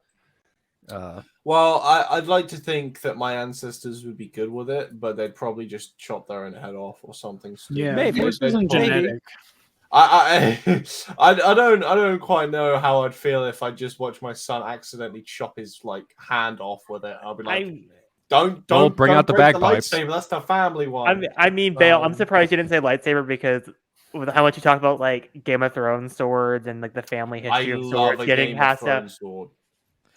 Well, I'd like to think that my ancestors would be good with it, but they'd probably just chop their own head off or something. stupid. Yeah, Maybe. this They'd isn't probably- genetic. I don't quite know how I'd feel if I just watched my son accidentally chop his like hand off with it. I'll be like, don't bring out the break bagpipes. lightsaber. That's the family one. I mean, Bale, I'm Um, surprised you didn't say lightsaber because with how much you talk about like Game of Thrones swords and like the family I history of love swords a getting Game of passed out. Thrones sword.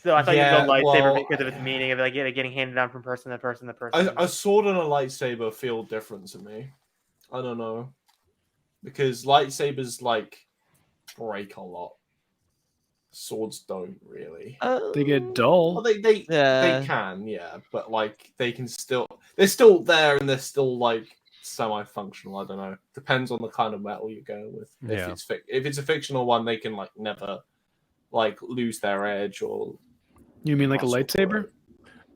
So I thought Yeah, you'd go lightsaber well, because of its meaning of like getting handed down from person to person to person. A sword and a lightsaber feel different to me. I don't know, because lightsabers like break a lot. Swords don't really. They get Well, dull. they Yeah. can, yeah, but like they're still there and they're still like semi-functional. I don't know. Depends on the kind of metal you're going with. Yeah. If it's a fictional one, they can like never like lose their edge or. You mean like a muscle lightsaber? grow.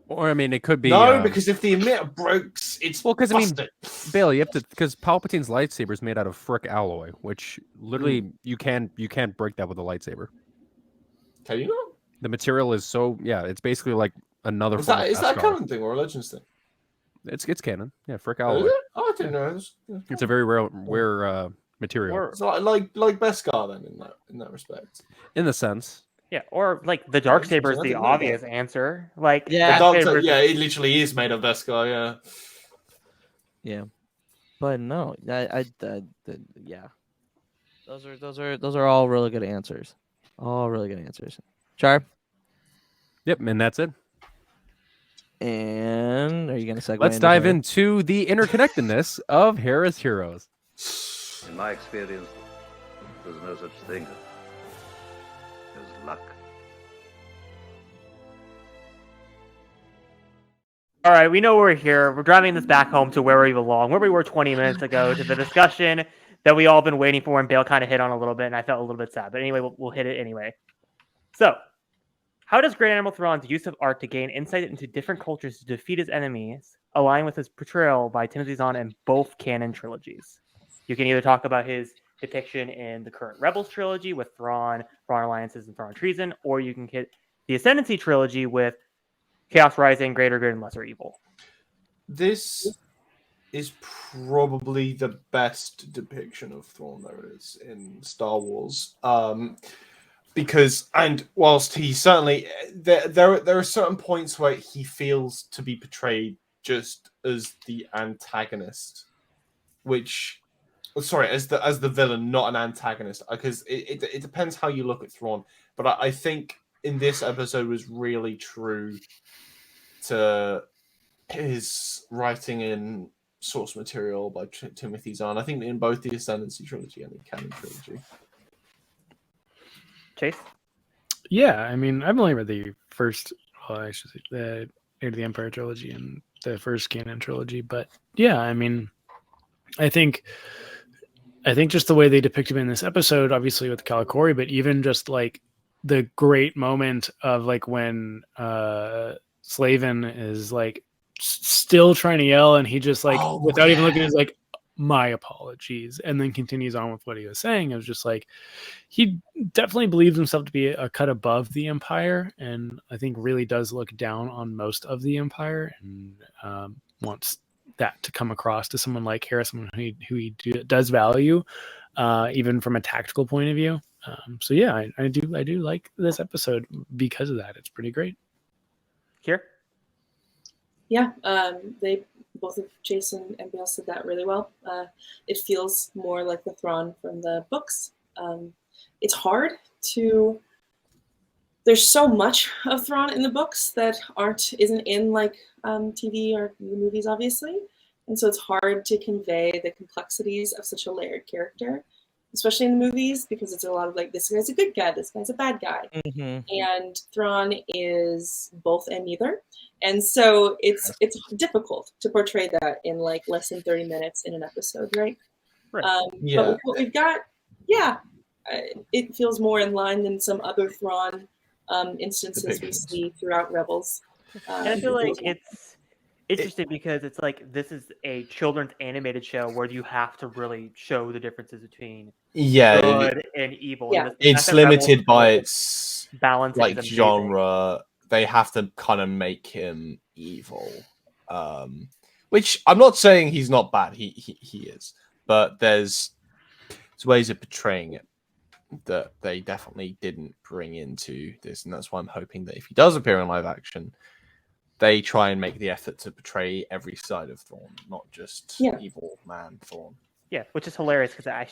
Or I mean, it could be No, because if the emitter breaks, it's Well, 'cause I mean, busted. Bale, you have to because Palpatine's lightsaber is made out of frick alloy, which literally you can't break that with a lightsaber. Can you not? The material is so it's basically like another. Is form that of is that a Beskar. canon thing or a Legends thing? It's canon. Yeah, frick Is alloy. it? Oh, I didn't know. It's a very rare material Or- It's like Beskar then in that respect. in the sense. Yeah, or like the dark saber is I the didn't know obvious that. answer. Like Yeah. The dark Dark sabers- yeah, it literally is made of Beskar, yeah. Yeah, but no, yeah. Those are all really good answers. All really good answers. Char, Yep, and that's it. and are you gonna segue? Let's into dive Hera? into the interconnectedness of Hera's heroes. In my experience, there's no such thing as luck. All right, we know we're here. We're driving this back home to where we belong, where we were 20 minutes ago, to the discussion that we all been waiting for, and Bale kind of hit on a little bit, and I felt a little bit sad. But anyway, we'll hit it anyway. So, how does Great Admiral Thrawn's use of art to gain insight into different cultures to defeat his enemies align with his portrayal by Timothy Zahn in both canon trilogies? You can either talk about his depiction in the current Rebels trilogy with Thrawn, Thrawn Alliances, and Thrawn Treason, or you can hit the Ascendancy trilogy with Chaos Rising, Greater Good, and Lesser Evil. This is probably the best depiction of Thrawn there is in Star Wars. Because, and whilst he certainly there are certain points where he feels to be portrayed just as the antagonist, which as the villain, not an antagonist, because it depends how you look at Thrawn. But I think in this episode was really true to his writing in source material by Timothy Zahn. I think in both the Ascendancy trilogy and the Canon trilogy. Chase? Yeah, I mean, I've only read the first, well, I should say, the Heir to the Empire trilogy and the first canon trilogy, but yeah, I mean, I think just the way they depict him in this episode, obviously with the Kalikori, but even just like the great moment of like when Slavin is like still trying to yell, and he just like without even looking, is like, my apologies, and then continues on with what he was saying. It was just like he definitely believes himself to be a cut above the Empire, and I think really does look down on most of the Empire, and wants that to come across to someone like Hera, someone who he does value, even from a tactical point of view. So yeah, I do like this episode because of that. It's pretty great. Here? Yeah, they both of Jason and Bale said that really well. It feels more like the Thrawn from the books. It's hard to. There's so much of Thrawn in the books that isn't in like TV or the movies, obviously, and so it's hard to convey the complexities of such a layered character, especially in the movies, because it's a lot of like, this guy's a good guy, this guy's a bad guy, and Thrawn is both and neither. And so it's difficult to portray that in like less than 30 minutes in an episode, right? Right. But with what we've got, it feels more in line than some other Thrawn instances we see throughout Rebels. And I feel like it's interesting because it's like this is a children's animated show where you have to really show the differences between good and evil. Yeah. And It's limited by its balance, like genre. They have to kind of make him evil, which I'm not saying he's not bad. He is, but there's ways of portraying it that they definitely didn't bring into this, and that's why I'm hoping that if he does appear in live action, they try and make the effort to portray every side of Thrawn, not just evil man Thrawn. Yeah, which is hilarious because I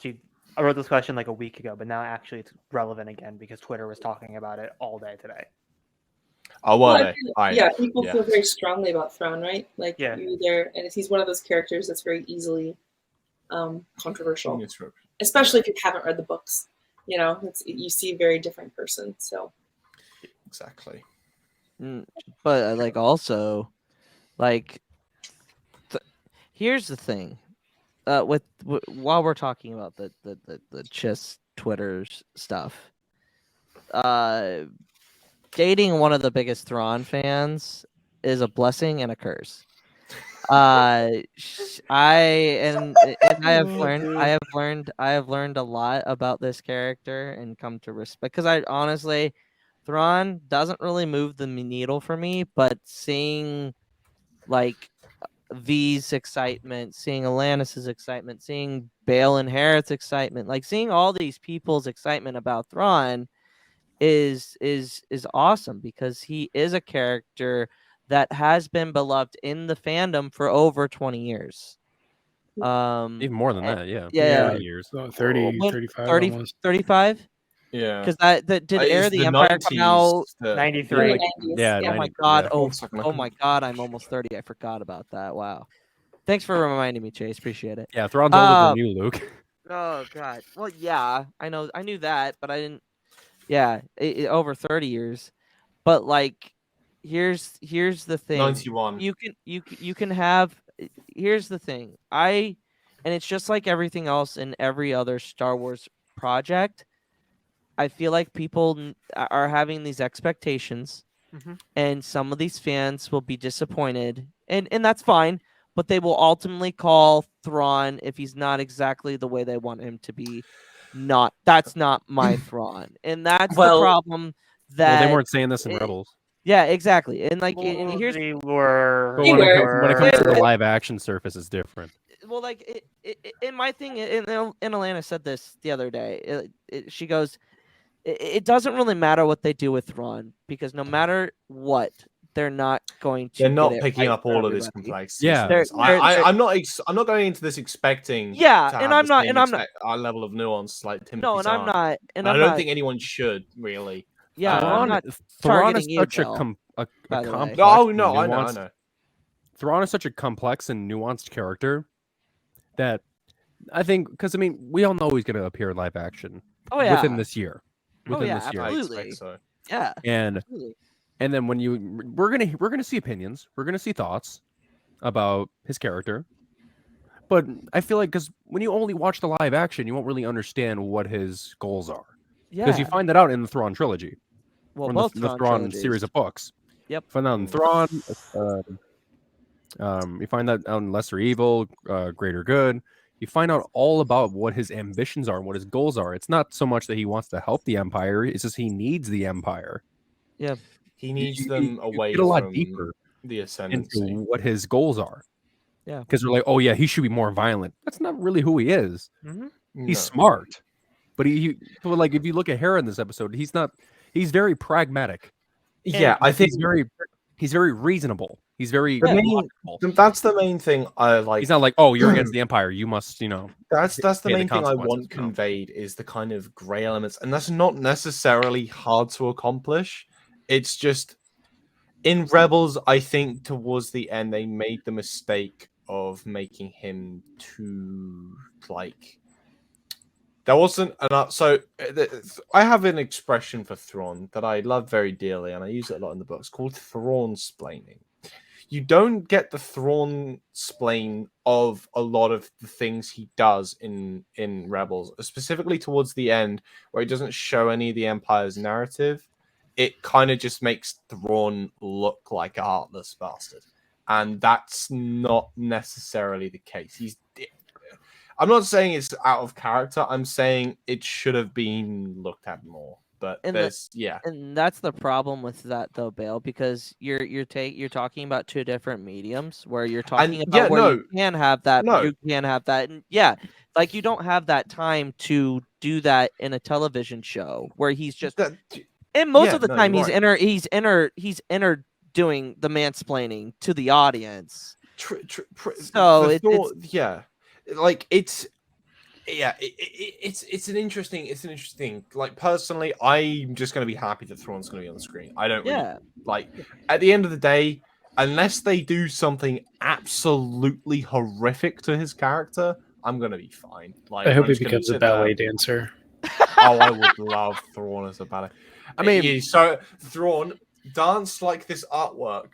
wrote this question like a week ago, but now actually it's relevant again because Twitter was talking about it all day today. People feel very strongly about Thrawn, right? Like and he's one of those characters that's very easily controversial, especially if you haven't read the books. You know, you see a very different person. So exactly. But like also, like, here's the thing, while we're talking about the Chiss Twitter's stuff, dating one of the biggest Thrawn fans is a blessing and a curse. I have learned a lot about this character and come to respect, because I honestly, Thrawn doesn't really move the needle for me, but seeing like V's excitement, seeing Alanis's excitement, seeing Bale and Hereth's excitement, like seeing all these people's excitement about Thrawn, is awesome because he is a character that has been beloved in the fandom for over 20 years. Even more than and- that, yeah. yeah, 30 years. 30, When- 35 30, almost. 35? Yeah. Because that did Heir It's of the the Empire come out? 90s. that- 93. Early like, 90s. Yeah, Oh my 90 god! yeah. Oh, One second, I oh can- my god! I'm almost 30. I forgot about that. Wow. Thanks for reminding me, Chase. Appreciate it. Yeah, Thrawn's older Um, than you, Luke. Oh god. Well, yeah, I knew that, but I didn't. Yeah, over 30 years. But like, here's the thing. 91. You can have. Here's the thing. And it's just like everything else in every other Star Wars project. I feel like people are having these expectations, Mhm. and some of these fans will be disappointed, and that's fine. But they will ultimately call Thrawn if he's not exactly the way they want him to be. That's not my Thrawn, and that's the Well- problem. Well, That they weren't saying this in it- Rebels. Yeah, exactly, and like and Well, here's they were. But They when were. it comes to the Yeah. live action surface, it's different. well, like in my thing, and Alana said this the other day. She goes, it doesn't really matter what they do with Thrawn because no matter what, they're not going to. They're not get it picking right up for all of this everybody. complexity. Yeah. So it's- They're- I'm not going into this expecting. Yeah, to and have I'm the not- same and I'm not- our level of nuance like Timothy. No, and I'm not. And I I'm don't not. think anyone should really. Yeah, I'm Thrawn, not Thrawn is targeting you, such a, Bill, a by the way. complex. Oh and no, I know, I nuanced- know. Thrawn is such a complex and nuanced character that I think, because I mean, we all know he's going to appear in live action Oh yeah. within this year. Oh, Within yeah, this year, I absolutely. expect so. Yeah. and Absolutely. and then when we're gonna see opinions, we're gonna see thoughts about his character. But I feel like because when you only watch the live action, you won't really understand what his goals are Yeah. because you find that out in the Thrawn trilogy. well, or in both the Thrawn trilogies. series of books. Yep. You find out in Thrawn. You find that out in Lesser Evil, Greater Good. You find out all about what his ambitions are and what his goals are. It's not so much that he wants to help the Empire; it's just he needs the Empire. Yeah. He needs You- them you away get a lot from deeper the into ascendancy. what his goals are. Yeah. Because they're like, oh yeah, he should be more violent. That's not really who he is. Mm-hmm. He's No. smart, but but like if you look at Hera in this episode, he's not. He's very pragmatic. Yeah, I think he's very reasonable. He's very The main- logical. that's the main thing I like. He's not like, oh, you're against the Empire. You must, That's the pay the main thing I consequences, want no. conveyed is the kind of gray elements, and that's not necessarily hard to accomplish. It's just in Rebels, I think towards the end they made the mistake of making him too like. There wasn't enough. So I have an expression for Thrawn that I love very dearly, and I use it a lot in the books, called Thrawn-splaining. You don't get the Thrawn splain of a lot of the things he does in Rebels, specifically towards the end, where he doesn't show any of the Empire's narrative. It kind of just makes Thrawn look like a heartless bastard, and that's not necessarily the case. I'm not saying it's out of character. I'm saying it should have been looked at more. But And and that's the problem with that though, Bale, because you're talking about two different mediums where you're talking about where you can have that, you can have that, and like you don't have that time to do that in a television show where he's just and most of the time he's doing the mansplaining to the audience. So it's an interesting. Like personally, I'm just going to be happy that Thrawn's going to be on the screen. I don't really like. At the end of the day, unless they do something absolutely horrific to his character, I'm going to be fine. Like I hope I'm he just gonna becomes a sit there. ballet dancer. Oh, I would love Thrawn as a ballet. I mean, so Thrawn dance like this artwork.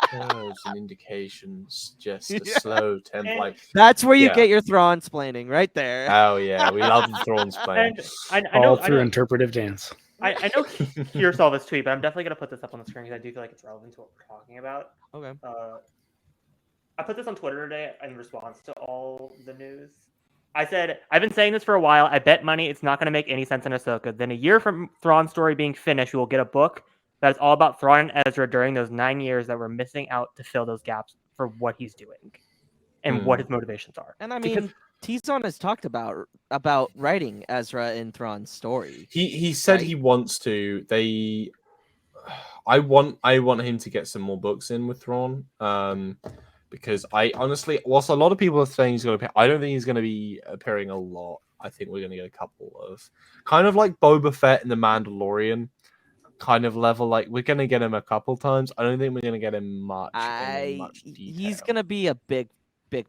Curves and indications, just a slow tempo. That's where you get your Thrawn splaining right there. Oh yeah, we love the Thrawn splaining. All through interpretive dance. I know Kier saw this tweet, but I'm definitely gonna put this up on the screen because I do feel like it's relevant to what we're talking about. Okay. I put this on Twitter today in response to all the news. I said, I've been saying this for a while. I bet money it's not going to make any sense in Ahsoka. Then a year from Thrawn's story being finished, we will get a book that is all about Thrawn and Ezra during those 9 years that we're missing out to fill those gaps for what he's doing and what his motivations are. And I mean, Tizon has talked about writing Ezra in Thrawn's story. He said Right. he wants to. I want him to get some more books in with Thrawn. Because I honestly, whilst a lot of people are saying he's going to appear, I don't think he's going to be appearing a lot. I think we're going to get a couple of kind of like Boba Fett in The Mandalorian kind of level. Like we're going to get him a couple times. I don't think we're going to get him much in much detail. He's gonna be a big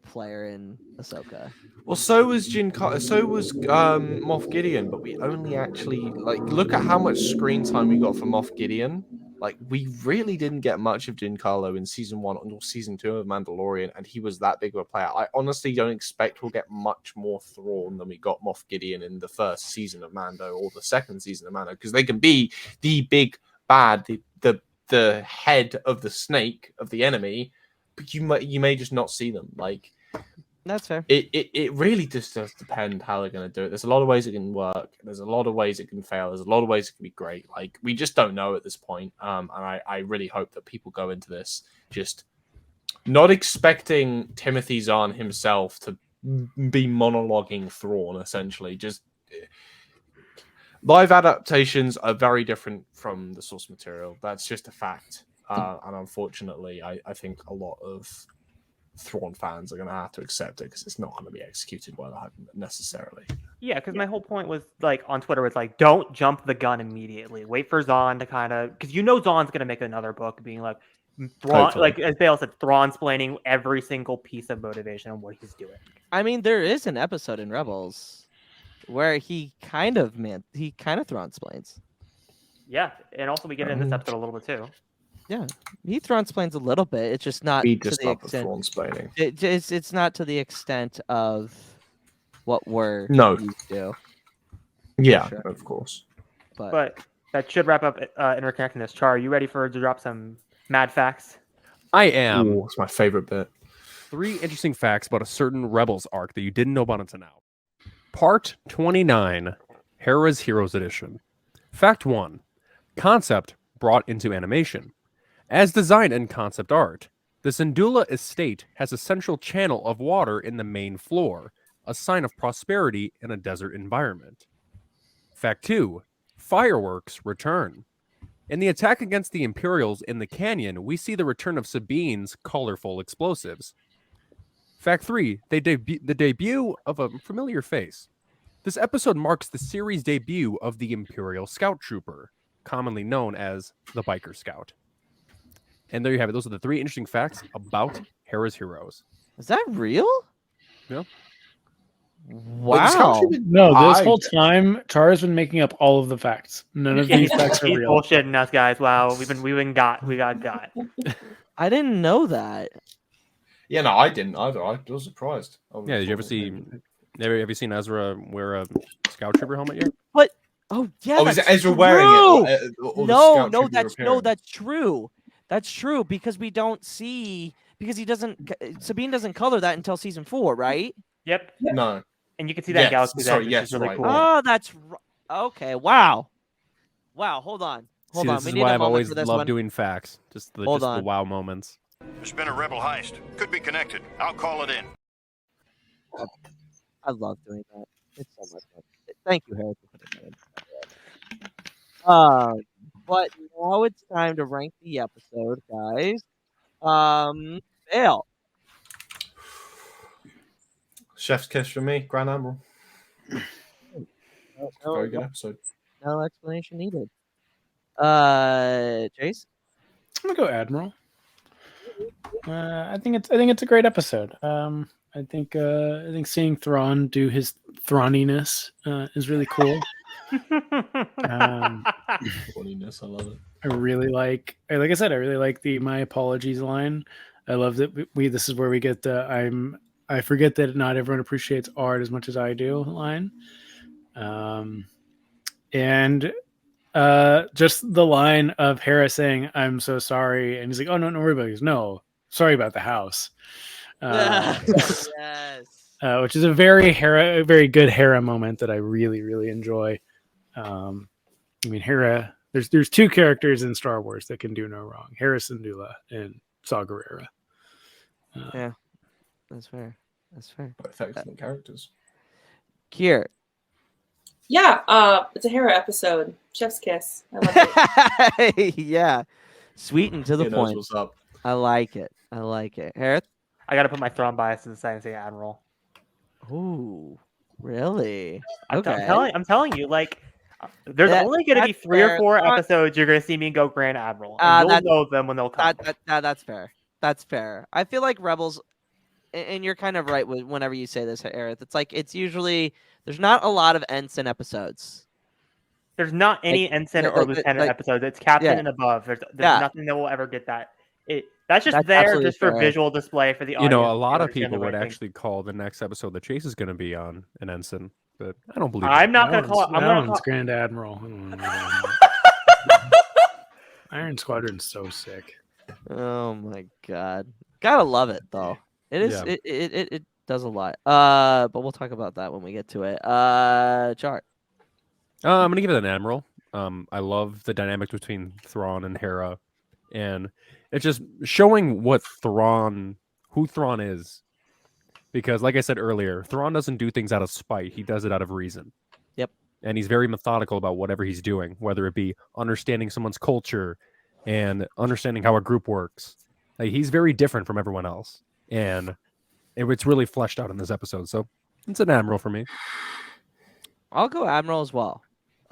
player in Ahsoka. Well, so was so was Moff Gideon, but we only actually look at how much screen time we got for Moff Gideon. Like we really didn't get much of Giancarlo in season 1 until season 2 of Mandalorian, and he was that big of a player. I honestly don't expect we'll get much more Thrawn than we got Moff Gideon in the first season of Mando or the second season of Mando, because they can be the big bad, the head of the snake of the enemy, but you may just not see them. Like. That's fair. It really just does depend how they're going to do it. There's a lot of ways it can work. There's a lot of ways it can fail. There's a lot of ways it can be great. Like we just don't know at this point. And I really hope that people go into this just not expecting Timothy Zahn himself to be monologuing Thrawn. Essentially, just live adaptations are very different from the source material. That's just a fact. And unfortunately, I think a lot of Thrawn fans are going to have to accept it because it's not going to be executed well necessarily. Yeah, because my whole point was like on Twitter was like, don't jump the gun immediately. Wait for Zahn to kind of, because Zahn's going to make another book being like, Thrawn, like as Bale said, Thrawn explaining every single piece of motivation and what he's doing. I mean, there is an episode in Rebels where he kind of Thrawn explains. Yeah, and also we get it in this episode a little bit too. Yeah, he Thrawn explains a little bit. It's just not We to just the love the extent. Thrawn explaining. It's not to the extent of what we're used to. Yeah, sure. of course. But that should wrap up Interconnectedness. Char, are you ready to drop some mad facts? I am. Ooh, it's my favorite bit. 3 interesting facts about a certain Rebels arc that you didn't know about until now. Part 29, Hera's Heroes Edition. Fact 1. Concept brought into animation. As designed in concept art, the Syndulla estate has a central channel of water in the main floor, a sign of prosperity in a desert environment. Fact 2. Fireworks return. In the attack against the Imperials in the canyon, we see the return of Sabine's colorful explosives. Fact 3. The debut of a familiar face. This episode marks the series debut of the Imperial Scout Trooper, commonly known as the Biker Scout. And there you have it. Those are the 3 interesting facts about Hera's Heroes. Is that real? Yeah. Wow. No, this whole time, Char has been making up all of the facts. None of these facts are He's real. bullshitting us, guys. Wow, we got. I didn't know that. Yeah, no, I didn't either. I was surprised. Yeah, did you ever see? Have you seen Ezra wear a Scout Trooper helmet yet? But oh yeah, Oh, is that's it Ezra true. wearing it? Or the Scout Trooper that's appearing? that's true. That's true because we don't see because he doesn't. Sabine doesn't color that until season 4, right? Yep. No. And you can see that Yes, galaxy. sorry, which yes, is really right. cool. Oh, that's okay. Wow. Hold on. See, We this is need why a I've moment always for this loved one. doing facts. Just the wow moments. There's been a rebel heist. Could be connected. I'll call it in. I love doing that. It's so much fun. Thank you, Hereth, for putting that in. But now it's time to rank the episode, guys. Bale. Chef's kiss from me, Grand Admiral. Very good No, episode. no explanation needed. Chase. I'm gonna go Admiral. I think it's a great episode. I think seeing Thrawn do his Thrawniness is really cool. Funniness, I love it. I really like I said, I really like the "my apologies" line. I love that this is where we get the I forget that not everyone appreciates art as much as I do line. And just the line of Hera saying, "I'm so sorry," and he's like, "Oh no, don't worry about it." He goes, "No, sorry about the house." Yes. Which is a very good Hera moment that I really, really enjoy. I mean, Hera. There's 2 characters in Star Wars that can do no wrong: Hera Syndulla and Saw Gerrera. Yeah, that's fair. That's fair. Both excellent characters. Kier. Yeah, it's a Hera episode. Chef's kiss. I love it. Yeah. Sweet and to the He knows point. what's up. I like it. Hereth? I got to put my Thrawn bias to the side and say Admiral. Ooh, really? I'm Okay. telling you, like, there's That- only going to be that's 3 or fair. 4 Thrawn- episodes you're going to see me go Grand Admiral. And you'll know them when they'll come. That's fair. That's fair. I feel like Rebels, and you're kind of right whenever you say this, Hereth. It's like it's usually there's not a lot of ensign episodes. There's not any ensign or lieutenant episodes. It's captain and above. There's nothing that will ever get that. That's just there just for visual display for the audience. You know, a lot to of people understand the would ranking. actually call the next episode that Chase is going to be on an ensign, but I don't believe I'm it. not going to call it. I'm That going to one's call. Grand Admiral. Iron Squadron's so sick. Oh my god, gotta love it though. It is. Yeah. It does a lot. But we'll talk about that when we get to it. Chart. I'm going to give it an Admiral. I love the dynamic between Thrawn and Hera, and it's just showing who Thrawn is. Because, like I said earlier, Thrawn doesn't do things out of spite; he does it out of reason. Yep. And he's very methodical about whatever he's doing, whether it be understanding someone's culture and understanding how a group works. Like, he's very different from everyone else, and it's really fleshed out in this episode. So it's an Admiral for me. I'll go Admiral as well.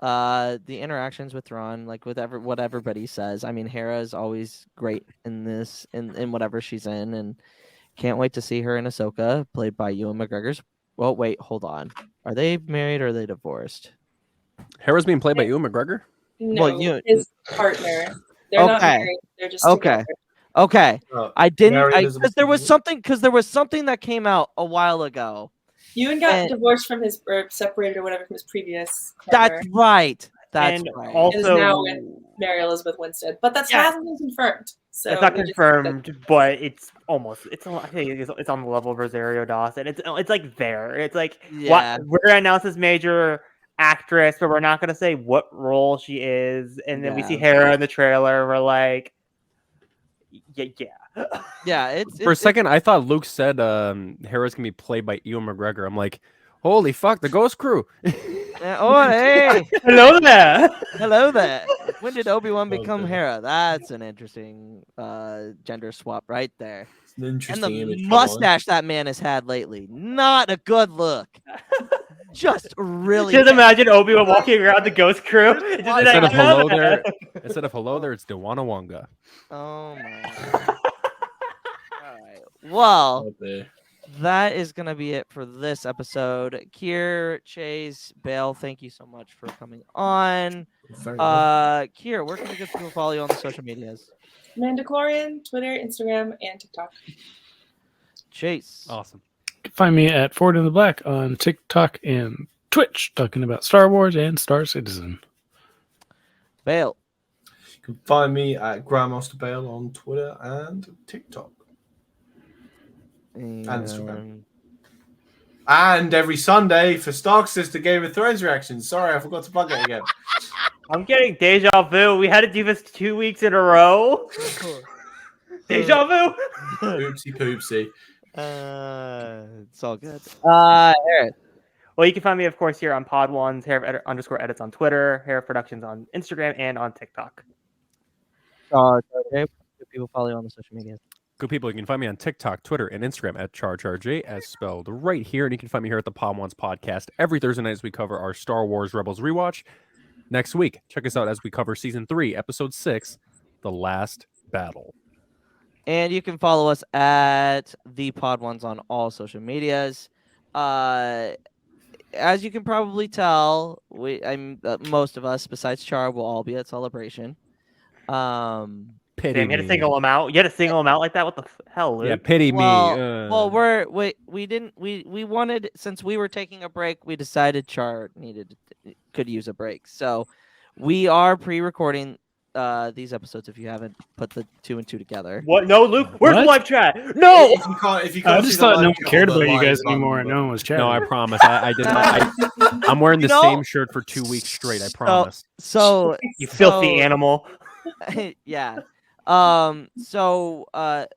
The interactions with Thrawn, like with what everybody says. I mean, Hera is always great in this, in whatever she's in, and can't wait to see her in Ahsoka, played by Ewan McGregor's. Well, wait, hold on. Are they married or are they divorced? Hera's being played by Ewan McGregor? No, Well, his partner. They're not Okay. married. They're just Okay. together. Okay. I didn't. Mary Because Elizabeth there was Winstead? something that came out a while ago. Ewan got And- divorced from his, or separated or whatever from his previous That's partner. right. That's and right. Is also, now with Mary Elizabeth Winstead, but that Yeah. hasn't been confirmed. So it's not we just- confirmed, but it's almost. I think it's on the level of Rosario Dawson. It's like there. It's like Yeah. we're gonna announce this major actress, but we're not gonna say what role she is. And then we see Yeah. Hera in the trailer. We're like, yeah. Yeah. It's For a second, I thought Luke said Hera's gonna be played by Ewan McGregor. I'm like, holy fuck, the Ghost Crew. Oh, hey. Hello there. Hello there. When did Obi-Wan become Okay. Hera? That's an interesting gender swap right there. It's an And interesting the image. come on. mustache that man has had lately. Not a good look. Just really Just bad. imagine Obi-Wan walking around the Ghost Crew. Just Instead of like, hello there, it's Dewana Wonga. Oh my. All right. Well, Oh, dear. that is going to be it for this episode. Kier, Chase, Bale, thank you so much for coming on. Very well. Kier, where can we get people to follow you on the social medias? Mandalorian, Twitter, Instagram, and TikTok. Chase. Awesome. You can find me at Forward in the Black on TikTok and Twitch, talking about Star Wars and Star Citizen. Bale. You can find me at Grandmaster Bale on Twitter and TikTok. Instagram. And every Sunday for Stark Sister Game of Thrones reactions. Sorry, I forgot to plug it again. I'm getting deja vu. We had to do this 2 weeks in a row. Deja vu. Oopsie poopsie. It's all good. Hereth. Well, you can find me, of course, here on Pod Ones, _edits on Twitter, Hera Productions on Instagram, and on TikTok. Char, okay. People follow you on the social media. Good people, you can find me on TikTok, Twitter, and Instagram at CharJ, as spelled right here. And you can find me here at the Pod Ones podcast every Thursday night as we cover our Star Wars Rebels rewatch. Next week, check us out as we cover Season 3, Episode 6, The Last Battle. And you can follow us at the Pod Ones on all social medias. As you can probably tell, most of us, besides Char, will all be at Celebration. Pity Damn, you had me. to single them out. You had to single them out like that. What the hell, Luke? Yeah, pity Well, me. we wanted, since we were taking a break, we decided Char could use a break. So we are pre-recording these episodes if you haven't put the 2 and 2 together. What? No, Luke. Where's the What? live chat? No. If you can't I see just the thought live no one chat cared on the about you live guys button, anymore and but- no one was chatting. No, I promise. I didn't. I'm wearing the same shirt for 2 weeks straight. I promise. So You filthy animal. yeah.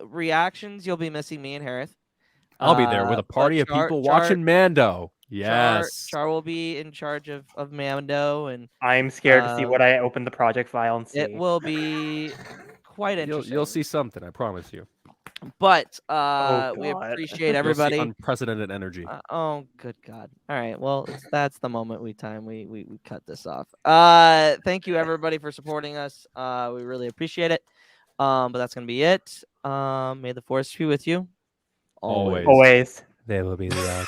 Reactions, you'll be missing me and Hereth. I'll be there with a But party of people watching Mando. Yes. Char will be in charge of Mando, and I'm scared to see what I open the project file and see. it will be quite interesting. You'll see something, I promise you. But Oh, we God. appreciate You'll see everybody. unprecedented energy. Oh, good God. All right. Well, that's the moment we cut this off. Thank you, everybody, for supporting us. We really appreciate it. But that's going to be it. May the force be with you. Always. Always. They will be the